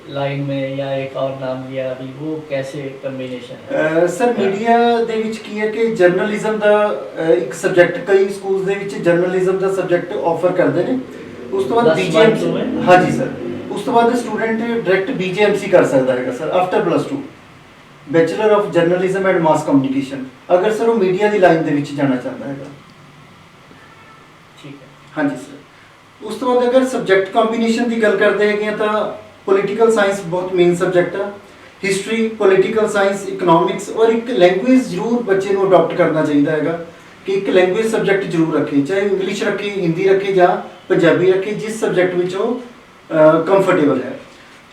लाइन में या एक और नाम लिया अभी, वो कैसे कम्बिनेशन है? सर मीडिया ਦੇ ਵਿੱਚ ਕੀ ਹੈ ਕਿ ਜਰਨਲਿਜ਼ਮ ਦਾ ਇੱਕ ਸਬਜੈਕਟ ਕਈ ਸਕੂਲਸ ਦੇ ਵਿੱਚ ਜਰਨਲਿਜ਼ਮ ਦਾ ਸਬਜੈਕਟ ਆਫਰ ਕਰਦੇ ਨੇ। ਉਸ ਤੋਂ ਬਾਅਦ ਬੀਜੀਐਮਸੀ, ਹਾਂਜੀ ਸਰ, ਉਸ ਤੋਂ ਬਾਅਦ ਸਟੂਡੈਂਟ ਡਾਇਰੈਕਟ ਬੀਜੀਐਮਸੀ ਕਰ ਸਕਦਾ ਹੈਗਾ sir after +2, bachelor of journalism and mass communication, ਅਗਰ ਸਰ ਉਹ ਮੀਡੀਆ ਦੀ ਲਾਈਨ ਦੇ ਵਿੱਚ ਜਾਣਾ ਚਾਹੁੰਦਾ ਹੈਗਾ। ठीक है। ਹਾਂਜੀ ਸਰ। ਉਸ ਤੋਂ ਬਾਅਦ ਅਗਰ ਸਬਜੈਕਟ ਕੰਬੀਨੇਸ਼ਨ ਦੀ ਗੱਲ ਕਰਦੇ ਹੈਗੇ ਤਾਂ पॉलिटिकल साइंस बहुत मेन सब्जेक्ट है। हिस्ट्री, पॉलिटिकल साइंस, इकनॉमिक्स और एक लैंग्वेज जरूर बच्चे को अडॉप्ट करना चाहिए है कि एक लैंग्वेज सब्जेक्ट जरूर रखे, चाहे इंग्लिश रखे, हिंदी रखे या पंजाबी रखे, जिस सब्जेक्ट में वो कंफर्टेबल है।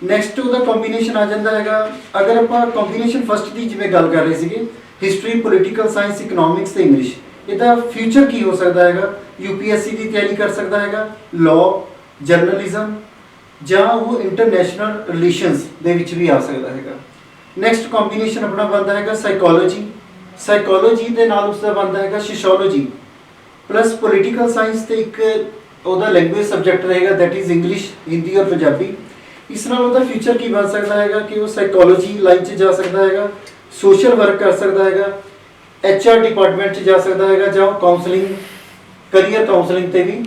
नैक्सट उसका कॉम्बीनेशन आ जाता है, अगर आप कॉम्बीनेशन फस्ट की जिवें गल कर रहे थे हिस्ट्री, पॉलिटिकल साइंस, इकनॉमिक्स तो इंग्लिश, इसका फ्यूचर की हो सकता है? UPSC की तैयारी कर सकता है, लॉ, जर्नलिज्म ਜਾਂ ਉਹ ਇੰਟਰਨੈਸ਼ਨਲ ਰਿਲੇਸ਼ਨਸ ਦੇ ਵਿੱਚ ਵੀ ਆ ਸਕਦਾ ਹੈਗਾ। ਨੈਕਸਟ ਕੰਬੀਨੇਸ਼ਨ ਆਪਣਾ ਬਣਦਾ ਹੈਗਾ ਸਾਈਕੋਲੋਜੀ। ਸਾਈਕੋਲੋਜੀ ਦੇ ਨਾਲ ਉਸ ਦਾ ਬਣਦਾ ਹੈਗਾ ਸੋਸ਼ੀਓਲੋਜੀ ਪਲੱਸ ਪੋਲੀਟੀਕਲ ਸਾਇੰਸ ਤੇ ਇੱਕ ਉਹਦਾ ਲੈਂਗੁਏਜ ਸਬਜੈਕਟ ਰਹੇਗਾ ਦੈਟ ਇਜ਼ ਇੰਗਲਿਸ਼, ਹਿੰਦੀ ਔਰ ਪੰਜਾਬੀ। ਇਸ ਨਾਲ ਉਹਦਾ ਫਿਊਚਰ ਕੀ ਬਣ ਸਕਦਾ ਹੈਗਾ ਕਿ ਉਹ ਸਾਈਕੋਲੋਜੀ ਲਾਈਨ 'ਚ ਜਾ ਸਕਦਾ ਹੈਗਾ, ਸੋਸ਼ਲ ਵਰਕ ਕਰ ਸਕਦਾ ਹੈਗਾ, HR ਡਿਪਾਰਟਮੈਂਟ 'ਚ ਜਾ ਸਕਦਾ ਹੈਗਾ, ਜਾਂ ਉਹ ਕਾਉਂਸਲਿੰਗ, ਕਰੀਅਰ ਕਾਉਂਸਲਿੰਗ ਤੇ ਵੀ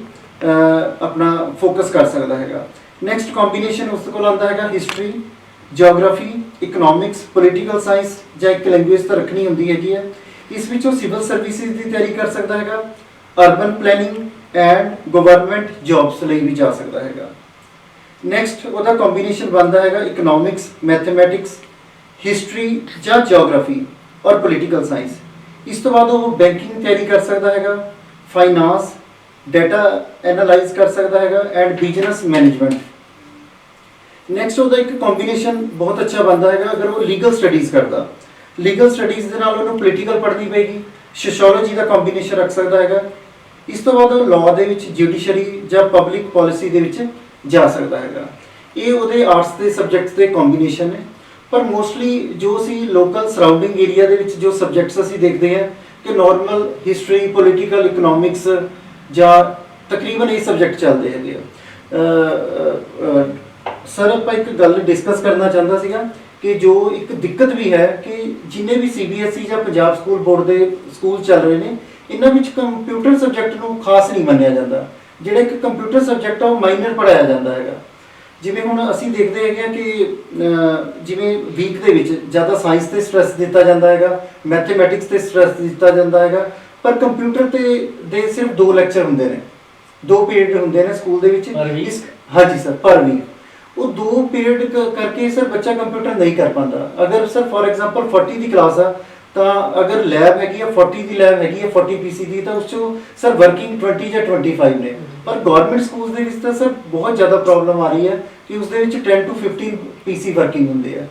ਆਪਣਾ ਫੋਕਸ ਕਰ ਸਕਦਾ ਹੈਗਾ। ਨੈਕਸਟ ਕੰਬੀਨੇਸ਼ਨ ਉਸ ਕੋਲ ਆਉਂਦਾ ਹੈਗਾ history, geography, economics, political science ਜਾਂ ਇੱਕ ਲੈਂਗੁਏਜ ਤਾਂ ਰੱਖਣੀ ਹੁੰਦੀ ਹੈਗੀ ਹੈ। ਇਸ ਵਿੱਚ ਉਹ ਸਿਵਲ ਸਰਵਿਸਿਜ਼ ਦੀ ਤਿਆਰੀ ਕਰ ਸਕਦਾ ਹੈਗਾ, urban planning and government jobs ਲਈ ਵੀ ਜਾ ਸਕਦਾ ਹੈਗਾ। ਨੈਕਸਟ ਉਹਦਾ ਕੰਬੀਨੇਸ਼ਨ ਬਣਦਾ ਹੈਗਾ ਇਕਨੋਮਿਕਸ, ਮੈਥਮੈਟਿਕਸ, ਹਿਸਟਰੀ ਜਾਂ ਜਿਓਗ੍ਰਾਫੀ ਔਰ ਪੋਲੀਟੀਕਲ ਸਾਇੰਸ। ਇਸ ਤੋਂ ਬਾਅਦ ਉਹ ਬੈਂਕਿੰਗ ਤਿਆਰੀ ਕਰ ਸਕਦਾ ਹੈਗਾ, ਫਾਈਨਾਂਸ, डाटा एनालाइज कर सकता है एंड बिजनेस मैनेजमेंट। नैक्सट उसका एक कॉम्बीनेशन बहुत अच्छा बनता है अगर वो लीगल स्टडीज़ करता, लीगल स्टडीज़ के नाल उन्होंने पोलीटिकल पढ़नी पेगी, सोशियोलॉजी का कॉम्बीनेशन रख सकता है। इस तो बाद लॉ के जुडिशरी या पब्लिक पॉलिसी के जा सकता है। ये वो आर्ट्स के सबजैक्ट्स के कॉम्बीनेशन है। पर मोस्टली जो असी लोकल सराउंडिंग एरिया के जो सबजैक्ट्स असी देखते हैं कि नॉर्मल हिस्टरी, पोलीटिकल, इकनॉमिक्स ਜਾਂ ਤਕਰੀਬਨ ਇਹ ਸਬਜੈਕਟ ਚੱਲਦੇ ਹੈਗੇ ਆ। ਸਰ ਆਪਾਂ ਇੱਕ ਗੱਲ ਡਿਸਕਸ ਕਰਨਾ ਚਾਹੁੰਦਾ ਸੀਗਾ ਕਿ ਜੋ ਇੱਕ ਦਿੱਕਤ ਵੀ ਹੈ ਕਿ ਜਿੰਨੇ ਵੀ CBSE ਜਾਂ ਪੰਜਾਬ ਸਕੂਲ ਬੋਰਡ ਦੇ ਸਕੂਲ ਚੱਲ ਰਹੇ ਨੇ ਇਹਨਾਂ ਵਿੱਚ ਕੰਪਿਊਟਰ ਸਬਜੈਕਟ ਨੂੰ ਖਾਸ ਨਹੀਂ ਮੰਨਿਆ ਜਾਂਦਾ। ਜਿਹੜਾ ਇੱਕ ਕੰਪਿਊਟਰ ਸਬਜੈਕਟ ਆ ਉਹ ਮਾਈਨਰ ਪੜਾਇਆ ਜਾਂਦਾ ਹੈਗਾ। ਜਿਵੇਂ ਹੁਣ ਅਸੀਂ ਦੇਖਦੇ ਹੈਗੇ ਆ ਕਿ ਜਿਵੇਂ ਵੀਕ ਦੇ ਵਿੱਚ ਜ਼ਿਆਦਾ ਸਾਇੰਸ ਤੇ ਸਟ੍ਰੈਸ ਦਿੱਤਾ ਜਾਂਦਾ ਹੈਗਾ, ਮੈਥਮੈਟਿਕਸ ਤੇ ਸਟ੍ਰੈਸ ਦਿੱਤਾ ਜਾਂਦਾ ਹੈਗਾ, पर कंप्यूटर ते सिर्फ 2 ਲੈਕਚਰ ਹੁੰਦੇ ਨੇ, 2 ਪੀਰੀਅਡ ਹੁੰਦੇ ਨੇ ਸਕੂਲ ਦੇ ਵਿੱਚ। ਹਾਂਜੀ ਸਰ, ਪਰ ਵੀਕ ਉਹ 2 ਪੀਰੀਅਡ ਕਰਕੇ ਸਰ ਬੱਚਾ ਕੰਪਿਊਟਰ ਨਹੀਂ ਕਰ ਪਾਉਂਦਾ। ਅਗਰ sir for example 40 the class ਆ ਤਾਂ ਅਗਰ ਲੈਬ ਹੈਗੀ ਆ 40 ਦੀ ਲੈਬ ਹੈਗੀ ਆ 40 PC ਦੀ, ਤਾਂ ਉਸ 'ਚੋਂ ਸਰ ਵਰਕਿੰਗ 20 ਜਾਂ 25 ਨੇ। ਪਰ ਗਵਰਨਮੈਂਟ ਸਕੂਲਸ ਦੇ ਵਿੱਚ ਤਾਂ ਸਰ ਬਹੁਤ ਜ਼ਿਆਦਾ ਪ੍ਰੋਬਲਮ ਆ ਰਹੀ ਹੈ ਕਿ ਉਸ ਦੇ ਵਿੱਚ 10 to 15 PC ਵਰਕਿੰਗ ਹੁੰਦੇ ਆ।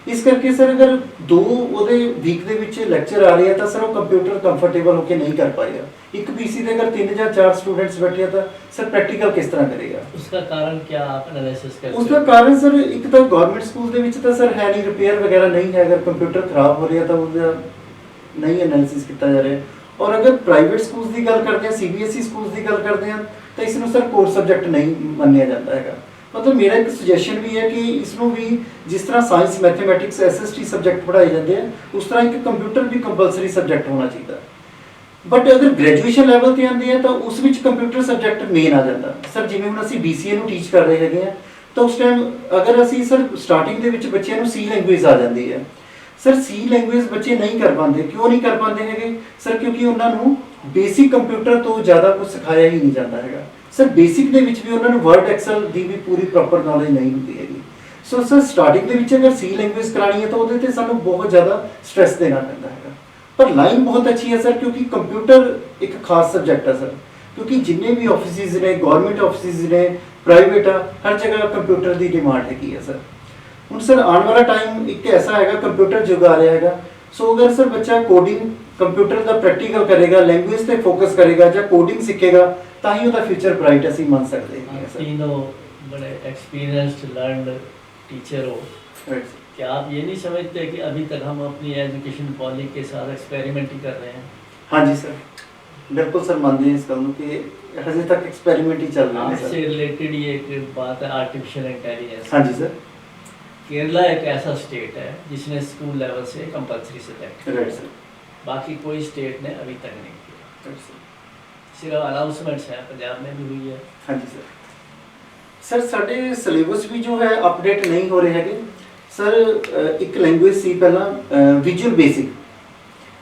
ਇਸ ਕਰਕੇ ਸਰ ਅਗਰ 2 ਉਹਦੇ ਵੀਕ ਦੇ ਵਿੱਚ ਲੈਕਚਰ ਆ ਰਹੇ ਆ ਤਾਂ ਸਰ ਉਹ ਕੰਪਿਊਟਰ ਕੰਫਰਟੇਬਲ ਹੋ ਕੇ ਨਹੀਂ ਕਰ ਪਾਏਗਾ। ਇੱਕ PC ਤੇ ਅਗਰ 3 ਜਾਂ 4 ਸਟੂਡੈਂਟਸ ਬੈਠੇ ਆ ਤਾਂ ਸਰ ਪ੍ਰੈਕਟੀਕਲ ਕਿਸ ਤਰ੍ਹਾਂ ਕਰੇਗਾ? उसका कारण क्या आप एनालिसिस करते हो? उसका कारण सर ਇੱਕ ਤਾਂ ਗਵਰਨਮੈਂਟ ਸਕੂਲ ਦੇ ਵਿੱਚ ਤਾਂ ਸਰ ਹੈ ਨਹੀਂ, ਰਿਪੇਅਰ ਵਗੈਰਾ ਨਹੀਂ ਹੈ। ਅਗਰ ਕੰਪਿਊਟਰ ਖਰਾਬ ਹੋ ਰਿਹਾ ਤਾਂ ਉਹਦਾ ਨਹੀਂ ਐਨਾਲਿਸਿਸ ਕੀਤਾ ਜਾ ਰਿਹਾ। ਔਰ ਅਗਰ ਪ੍ਰਾਈਵੇਟ ਸਕੂਲਸ ਦੀ ਗੱਲ ਕਰਦੇ ਆ, CBSE ਸਕੂਲਸ ਦੀ ਗੱਲ ਕਰਦੇ ਆ ਤਾਂ ਇਸ ਨੂੰ ਸਰ ਕੋਰ ਸਬਜੈਕਟ ਨਹੀਂ ਮੰਨਿਆ ਜਾਂਦਾ ਹੈਗਾ। ਮਤਲਬ ਮੇਰਾ ਇੱਕ ਸੁਜੈਸ਼ਨ ਵੀ ਹੈ ਕਿ ਇਸ ਨੂੰ ਵੀ ਜਿਸ ਤਰ੍ਹਾਂ ਸਾਇੰਸ ਮੈਥਮੈਟਿਕਸ SST ਸਬਜੈਕਟ ਪੜ੍ਹਾਏ ਜਾਂਦੇ ਆ, ਉਸ ਤਰ੍ਹਾਂ ਇੱਕ ਕੰਪਿਊਟਰ ਵੀ ਕੰਪਲਸਰੀ ਸਬਜੈਕਟ ਹੋਣਾ ਚਾਹੀਦਾ। ਬਟ ਅਗਰ ਗ੍ਰੈਜੂਏਸ਼ਨ ਲੈਵਲ ਤੇ ਆਉਂਦੇ ਆ ਤਾਂ ਉਸ ਵਿੱਚ ਕੰਪਿਊਟਰ ਸਬਜੈਕਟ ਮੇਨ ਆ ਜਾਂਦਾ। ਸਰ ਜਿਵੇਂ ਹੁਣ ਅਸੀਂ BCA ਨੂੰ ਟੀਚ ਕਰ ਰਹੇ ਹੈਗੇ ਆ, ਤਾਂ ਉਸ ਟਾਈਮ ਅਗਰ ਅਸੀਂ ਸਰ ਸਟਾਰਟਿੰਗ ਦੇ ਵਿੱਚ ਬੱਚਿਆਂ ਨੂੰ C ਲੈਂਗੁਏਜ ਆ ਜਾਂਦੀ ਹੈ। ਸਰ C ਲੈਂਗੁਏਜ ਬੱਚੇ ਨਹੀਂ ਕਰ ਪਾਉਂਦੇ, ਕਿਉਂ ਨਹੀਂ ਕਰ ਪਾਉਂਦੇ ਹੈਗੇ ਸਰ? ਕਿਉਂਕਿ ਉਹਨਾਂ ਨੂੰ ਬੇਸਿਕ ਕੰਪਿਊਟਰ ਤੋਂ ਜ਼ਿਆਦਾ ਕੁਝ ਸਿਖਾਇਆ ਹੀ ਨਹੀਂ ਜਾਂਦਾ ਹੈਗਾ। ਸਰ ਬੇਸਿਕ ਦੇ ਵਿੱਚ ਵੀ ਉਹਨਾਂ ਨੂੰ ਵਰਡ ਐਕਸਲ ਦੀ ਵੀ ਪੂਰੀ ਪ੍ਰੋਪਰ ਨੌਲੇਜ ਨਹੀਂ ਹੁੰਦੀ ਹੈਗੀ। ਸੋ ਸਰ ਸਟਾਰਟਿੰਗ ਦੇ ਵਿੱਚ ਅਗਰ C ਲੈਂਗੁਏਜ ਕਰਾਣੀ ਹੈ ਤਾਂ ਉਹਦੇ ਤੇ ਸਾਨੂੰ ਬਹੁਤ ਜ਼ਿਆਦਾ ਸਟ੍ਰੈਸ ਦੇਣਾ ਪੈਂਦਾ ਹੈਗਾ। ਪਰ ਲਾਈਨ ਬਹੁਤ ਅੱਛੀ ਹੈ ਸਰ, ਕਿਉਂਕਿ ਕੰਪਿਊਟਰ ਇੱਕ ਖਾਸ ਸਬਜੈਕਟ ਹੈ ਸਰ। ਕਿਉਂਕਿ ਜਿੰਨੇ ਵੀ ਆਫਿਸਿਸ ਨੇ, ਗਵਰਨਮੈਂਟ ਆਫਿਸਿਸ ਨੇ, ਪ੍ਰਾਈਵੇਟ ਆ, ਹਰ ਜਗ੍ਹਾ ਕੰਪਿਊਟਰ ਦੀ ਡਿਮਾਂਡ ਹੈਗੀ ਹੈ ਸਰ। ਹੁਣ ਸਰ ਆਉਣ ਵਾਲਾ ਟਾਈਮ ਇੱਕ ਐਸਾ ਹੈਗਾ, ਕੰਪਿਊਟਰ ਯੁੱਗ ਆ ਰਿਹਾ ਹੈਗਾ। ਸੋ ਅਗਰ ਸਰ ਬੱਚਾ ਕੋਡਿੰਗ ਕੰਪਿਊਟਰ ਦਾ ਪ੍ਰੈਕਟੀਕਲ ਕਰੇਗਾ, ਲੈਂਗੁਏਜ ਤੇ ਫੋਕਸ ਕਰੇਗਾ ਜਾਂ ਕੋਡਿੰਗ ਸਿੱਖੇਗਾ, ਤਾਂ ਹੀ ਉਹਦਾ ਫਿਊਚਰ ਬ੍ਰਾਈਟ ਅਸੀਂ ਮੰਨ ਸਕਦੇ ਹਾਂ आप सर। तीनों बड़े एक्सपीरियंस्ड लर्नड टीचर हो, Right, sir। क्या आप ये नहीं समझते कि अभी तक हम अपनी एजुकेशन पॉलिसी के साथ एक्सपेरिमेंट ही कर रहे हैं? हाँ जी सर, बिल्कुल सर मानते हैं इस कदम कि हजे तक एक्सपेरिमेंट ही चल रहे हैं आपसे सर। रिलेटेड ये एक बात है आर्टिफिशियल इंटेलिजेंस। हाँ जी सर। केरला एक ऐसा स्टेट है जिसने स्कूल लेवल से कंपलसरी सब्जेक्ट, राइट सर। बाकी कोई स्टेट ने अभी तक नहीं किया। Right sir. सिर्फ अनाउंसमेंट्स हैं, पंजाब में भी हुई है। हाँ जी सर। सर साढ़े सिलेबस भी जो है अपडेट नहीं हो रहे हैं सर। एक लैंग्वेज सी पहला विजुअल बेसिक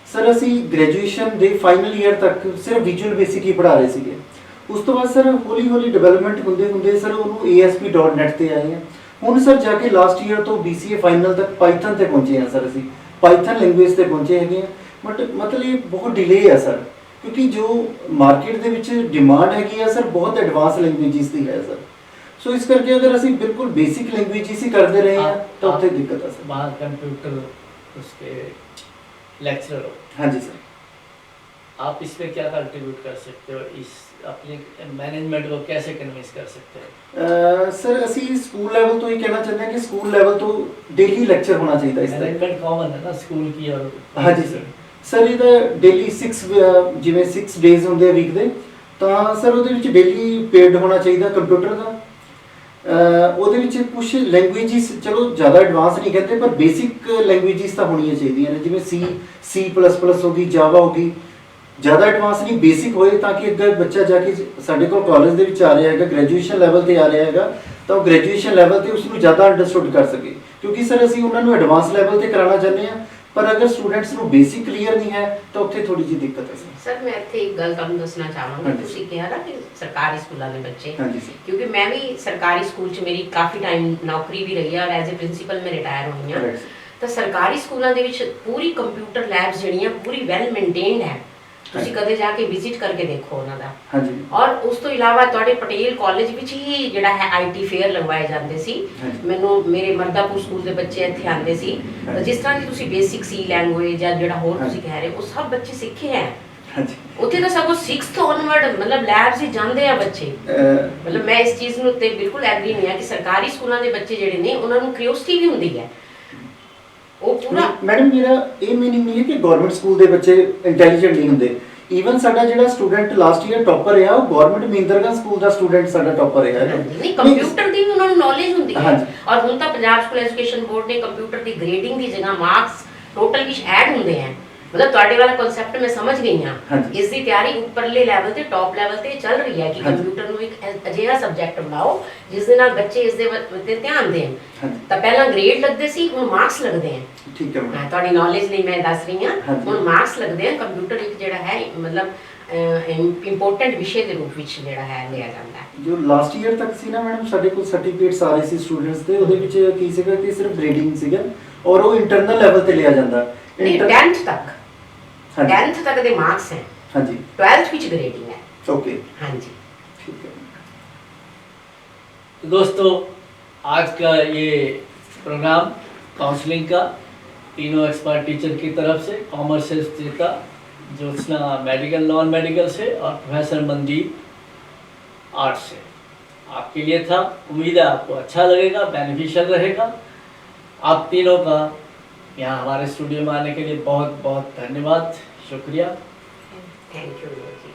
सर, ਅਸੀਂ ਗ੍ਰੈਜੂਏਸ਼ਨ ਦੇ ਫਾਈਨਲ ਈਅਰ ਤੱਕ ਸਿਰਫ ਵਿਜ਼ੂਅਲ ਬੇਸਿਕ ਹੀ ਪੜ੍ਹਾ ਰਹੇ ਸੀਗੇ। ਉਸ ਤੋਂ ਬਾਅਦ ਸਰ ਹੌਲੀ ਹੌਲੀ ਡਿਵੈਲਪਮੈਂਟ ਹੁੰਦੇ ਹੁੰਦੇ ਸਰ ਉਹਨੂੰ ASP.NET ਤੇ ਆਏ ਹਾਂ। ਹੁਣ ਸਰ ਜਾ ਕੇ ਲਾਸਟ ਈਅਰ ਤੋਂ BCA ਫਾਈਨਲ ਤੱਕ ਪਾਈਥਨ ਤੇ ਪਹੁੰਚੇ ਹਾਂ ਸਰ। ਅਸੀਂ ਪਾਈਥਨ ਲੈਂਗੁਏਜ ਤੇ ਪਹੁੰਚੇ ਹੈਗੇ ਹਾਂ। ਬਟ ਮਤਲਬ ਇਹ ਬਹੁਤ ਡਿਲੇ ਹੈ ਸਰ, ਕਿਉਂਕਿ ਜੋ ਮਾਰਕੀਟ ਦੇ ਵਿੱਚ ਡਿਮਾਂਡ ਹੈਗੀ ਆ ਸਰ ਬਹੁਤ ਐਡਵਾਂਸ ਲੈਂਗੁਏਜਿਸ ਦੀ ਹੈ ਸਰ। ਸੋ ਇਸ ਕਰਕੇ ਅਗਰ ਅਸੀਂ ਬਿਲਕੁਲ ਬੇਸਿਕ ਲੈਂਗੁਏਜਿਸ ਹੀ ਕਰਦੇ ਰਹੇ ਹਾਂ ਤਾਂ ਉੱਥੇ ਦਿੱਕਤ ਆ ਸਰ। वहाँ कंप्यूटर उसके लेक्चरर हो, हाँ जी सर। आप इसमें क्या कंट्रीब्यूट कर सकते हो? इस अपने मैनेजमेंट को कैसे कन्विंस कर सकते हो? ਸਰ ਅਸੀਂ ਸਕੂਲ ਲੈਵਲ ਤੋਂ ਹੀ ਕਹਿਣਾ ਚਾਹੁੰਦੇ ਹਾਂ ਕਿ ਸਕੂਲ ਲੈਵਲ ਤੋਂ ਡੇਲੀ ਲੈਕਚਰ ਹੋਣਾ ਚਾਹੀਦਾ ਇਸ ਤਰ੍ਹਾਂ। मैनेजमेंट कॉमन है ना स्कूल की और ਹਾਂਜੀ ਸਰ। ਸਰ ਇਹਦਾ ਡੇਲੀ 6 ਜਿਵੇਂ 6 ਡੇਜ਼ ਹੁੰਦੇ ਆ ਵੀਕ ਦੇ, ਤਾਂ ਸਰ ਉਹਦੇ ਵਿੱਚ ਡੇਲੀ ਪੀਰੀਅਡ ਹੋਣਾ ਚਾਹੀਦਾ ਕੰਪਿਊਟਰ ਦਾ। ਉਹਦੇ ਵਿੱਚ ਕੁਝ ਲੈਂਗੁਏਜਿਸ ਚਲੋ ਜ਼ਿਆਦਾ ਐਡਵਾਂਸ ਨਹੀਂ ਕਹਿੰਦੇ, ਪਰ ਬੇਸਿਕ ਲੈਂਗੁਏਜਿਸ ਤਾਂ ਹੋਣੀਆਂ ਚਾਹੀਦੀਆਂ ਨੇ, ਜਿਵੇਂ C++ ਹੋ ਗਈ, ਜਾਵਾ ਹੋ ਗਈ। ਜ਼ਿਆਦਾ ਐਡਵਾਂਸ ਨਹੀਂ, ਬੇਸਿਕ ਹੋਏ ਤਾਂ ਕਿ ਅੱਗੇ ਬੱਚਾ ਜਾ ਕੇ ਸਾਡੇ ਕੋਲ ਕਾਲਜ ਦੇ ਵਿੱਚ ਆ ਰਿਹਾ ਹੈਗਾ, ਗ੍ਰੈਜੂਏਸ਼ਨ ਲੈਵਲ ਤੇ ਆ ਰਿਹਾ ਹੈਗਾ, ਤਾਂ ਉਹ ਗ੍ਰੈਜੂਏਸ਼ਨ ਲੈਵਲ ਤੇ ਉਸ ਨੂੰ ਜ਼ਿਆਦਾ ਅੰਡਰਸਟੂਡ ਕਰ ਸਕੇ। ਕਿਉਂਕਿ ਸਰ ਅਸੀਂ ਉਹਨਾਂ ਨੂੰ ਐਡਵਾਂਸ ਲੈਵਲ ਤੇ ਕਰਾਉਣਾ ਚਾਹੁੰਦੇ ਹਾਂ, ਪਰ ਅਗਰ ਸਟੂਡੈਂਟਸ ਨੂੰ ਬੇਸਿਕ ਕਲੀਅਰ ਨਹੀਂ ਹੈ ਤਾਂ ਉੱਥੇ ਥੋੜੀ ਜਿਹੀ ਦਿੱਕਤ ਹੈ ਸਰ। ਸਰ ਮੈਂ ਇੱਥੇ ਇੱਕ ਗੱਲ ਤੁਹਾਨੂੰ ਦੱਸਣਾ ਚਾਹਾਂਗੀ। ਹਾਂਜੀ। ਤੁਸੀਂ ਕਿਹਾ ਨਾ ਕਿ ਸਰਕਾਰੀ ਸਕੂਲਾਂ ਦੇ ਬੱਚੇ, ਹਾਂਜੀ ਸਰ। ਕਿਉਂਕਿ ਮੈਂ ਵੀ ਸਰਕਾਰੀ ਸਕੂਲ 'ਚ ਮੇਰੀ ਕਾਫੀ ਟਾਈਮ ਨੌਕਰੀ ਵੀ ਰਹੀ ਹੈ ਔਰ ਐਜ਼ ਅ ਪ੍ਰਿੰਸੀਪਲ ਮੈਂ ਰਿਟਾਇਰ ਹੋਈ ਹਾਂ। Right, sir। ਤਾਂ ਸਰਕਾਰੀ ਸਕੂਲਾਂ ਦੇ ਵਿੱਚ ਪੂਰੀ ਕੰਪਿਊਟਰ ਲੈਬਸ ਜਿਹੜੀਆਂ ਪੂਰੀ ਵੈਲ ਮੇਨਟੇਨਡ ਹੈ। ਤੁਸੀਂ ਕਦੇ ਜਾ ਕੇ ਵਿਜ਼ਿਟ ਕਰਕੇ ਦੇਖੋ ਉਹਨਾਂ ਦਾ। ਹਾਂਜੀ। ਔਰ ਉਸ ਤੋਂ ਇਲਾਵਾ ਤੁਹਾਡੇ ਪਟੇਲ ਕਾਲਜ ਵਿੱਚ ਹੀ ਜਿਹੜਾ ਹੈ IT ਫੇਅਰ ਲਗਵਾਏ ਜਾਂਦੇ ਸੀ। ਹਾਂਜੀ। ਮੈਨੂੰ ਮੇਰੇ ਮਰਦਾਪੁਰ ਸਕੂਲ ਦੇ ਬੱਚੇ ਇੱਥੇ ਆਉਂਦੇ ਸੀ, ਤਾਂ ਹਾਂਜੀ। ਜਿਸ ਤਰ੍ਹਾਂ ਦੀ ਤੁਸੀਂ ਬੇਸਿਕ C ਲੈਂਗੁਏਜ ਜਾਂ ਜਿਹੜਾ ਹੋਰ ਹਾਂਜੀ। ਤੁਸੀਂ ਕਹਿ ਰਹੇ ਹੋ, ਉਹ ਸਭ ਬੱਚੇ ਸਿੱਖੇ ਹੈ। ਹਾਂਜੀ। ਉੱਥੇ ਤਾਂ ਸਗੋਂ 6th onward ਮਤਲਬ ਲੈਬਸ ਹੀ ਜਾਂਦੇ ਆ ਬੱਚੇ। ਮਤਲਬ ਮੈਂ ਇਸ ਚੀਜ਼ ਨੂੰ ਉੱਤੇ ਬਿਲਕੁਲ ਐਗਰੀ ਨਹੀਂ ਆ ਕਿ ਸਰਕਾਰੀ ਸਕੂਲਾਂ ਦੇ ਬੱਚੇ ਜਿਹੜੇ ਨੇ ਉਹਨਾਂ ਨੂੰ ਕਿਉਰਿਓਸਿਟੀ ਵੀ ਹੁੰਦੀ ਹੈ। ਉਹ ਪੂਰਾ ਮੈਡਮ ਮੇਰਾ ਇਹ ਮੀਨਿੰਗ ਨਹੀਂ ਹੈ ਕਿ ਗਵਰਨਮੈਂਟ ਸਕੂਲ ਦੇ ਬੱਚੇ ਇੰਟੈਲੀਜੈਂਟ ਨਹੀਂ ਹੁੰਦੇ। ਈਵਨ ਸਾਡਾ ਜਿਹੜਾ ਸਟੂਡੈਂਟ ਲਾਸਟ ਈਅਰ ਟੌਪਰ ਰਿਹਾ, ਉਹ ਗਵਰਨਮੈਂਟ ਮਹਿੰਦਰਗੰਜ ਸਕੂਲ ਦਾ ਸਟੂਡੈਂਟ ਸਾਡਾ ਟੌਪਰ ਰਿਹਾ ਹੈ। ਨਹੀਂ, ਕੰਪਿਊਟਰ ਦੀ ਵੀ ਉਹਨਾਂ ਨੂੰ ਨੌਲੇਜ ਹੁੰਦੀ ਹੈ। ਹਾਂਜੀ। ਔਰ ਹੁਣ ਤਾਂ ਪੰਜਾਬ ਸਕੂਲ ਐਜੂਕੇਸ਼ਨ ਬੋਰਡ ਨੇ ਕੰਪਿਊਟਰ ਦੀ ਗ੍ਰੇਡਿੰਗ ਦੀ ਜਗ੍ਹਾ ਮਾਰਕਸ ਟੋਟਲ ਵਿੱਚ ਐਡ ਹੁੰਦੇ ਹਨ। ਮਤਲਬ ਤੁਹਾਡੇ ਵਾਲਾ ਕਨਸੈਪਟ ਮੈਂ ਸਮਝ ਗਈ ਹਾਂ। ਹਾਂਜੀ। ਇਸ ਦੀ ਤਿਆਰੀ ਉੱਪਰਲੇ ਲੈਵਲ ਤੇ ਟੌਪ ਲੈਵਲ ਤੇ ਚੱਲ ਰਹੀ ਹੈ ਕਿ ਹਾਂਜੀ। ਕੰਪਿਊਟਰ ਨੂੰ ਇੱਕ ਅਜਿਹਾ ਸਬਜੈਕਟ ਬਣਾਓ ਜਿਸ ਦੇ ਨਾਲ ਬੱਚੇ ਇਸ ਦੇ ਉੱਤੇ ਧਿਆਨ ਦੇਣ। ਹਾਂਜੀ। ਤਾਂ ਪਹਿਲਾਂ ਗ੍ਰੇਡ ਲੱਗਦੇ ਸੀ, ਹੁਣ ਮਾਰਕਸ ਲੱਗਦੇ ਹਨ। ਠੀਕ ਹੈ ਮੈਡਮ। ਹਾਂ, ਤੁਹਾਡੀ ਨੌਲੇਜ ਲਈ ਮੈਂ ਦੱਸ ਰਹੀ ਹਾਂ। ਹਾਂਜੀ। ਹੁਣ ਮਾਰਕਸ ਲੱਗਦੇ ਹਨ। ਕੰਪਿਊਟਰ ਇੱਕ ਜਿਹੜਾ ਹੈ ਮਤਲਬ ਇੰਪੋਰਟੈਂਟ ਵਿਸ਼ੇ ਦੇ ਰੂਪ ਵਿੱਚ ਜਿਹੜਾ ਹੈ ਲਿਆ ਜਾਂਦਾ ਹੈ। ਜੋ ਲਾਸਟ ਈਅਰ ਤੱਕ ਸੀ ਨਾ ਮੈਡਮ, ਸਾਡੇ ਕੋਲ ਸਰਟੀਫਿਕੇਟਸ ਆ ਰਹੇ ਸੀ ਸਟੂਡੈਂਟਸ ਦੇ, ਉਹਦੇ ਵਿੱਚ ਕੀ ਸੀਗਾ ਕਿ ਸਿਰਫ ਗ੍ਰੇਡਿੰਗ ਸੀਗਾ ਔਰ ਉਹ ਇੰਟਰਨਲ ਲੈਵਲ ਤੇ ਲਿਆ ਜਾਂਦਾ। ਨਹੀਂ, 10th ਤੱਕ ਹਾਂਜੀ। 10th तक के मार्क्स हैं। ਹਾਂਜੀ। 12th ਵਿੱਚ ग्रेडिंग है। ओके। हाँ जी। ठीक है। तो दोस्तों आज का ये प्रोग्राम काउंसलिंग का तीनों एक्सपर्ट टीचर की तरफ से, कॉमर्स से Shweta, Jyotsna medical non medical से और प्रोफेसर मनदीप आर्ट्स से आपके लिए था। उम्मीद है आपको अच्छा लगेगा, बेनिफिशियल रहेगा। आप तीनों का यहाँ हमारे स्टूडियो में आने के लिए बहुत बहुत धन्यवाद, शुक्रिया। Thank you ji.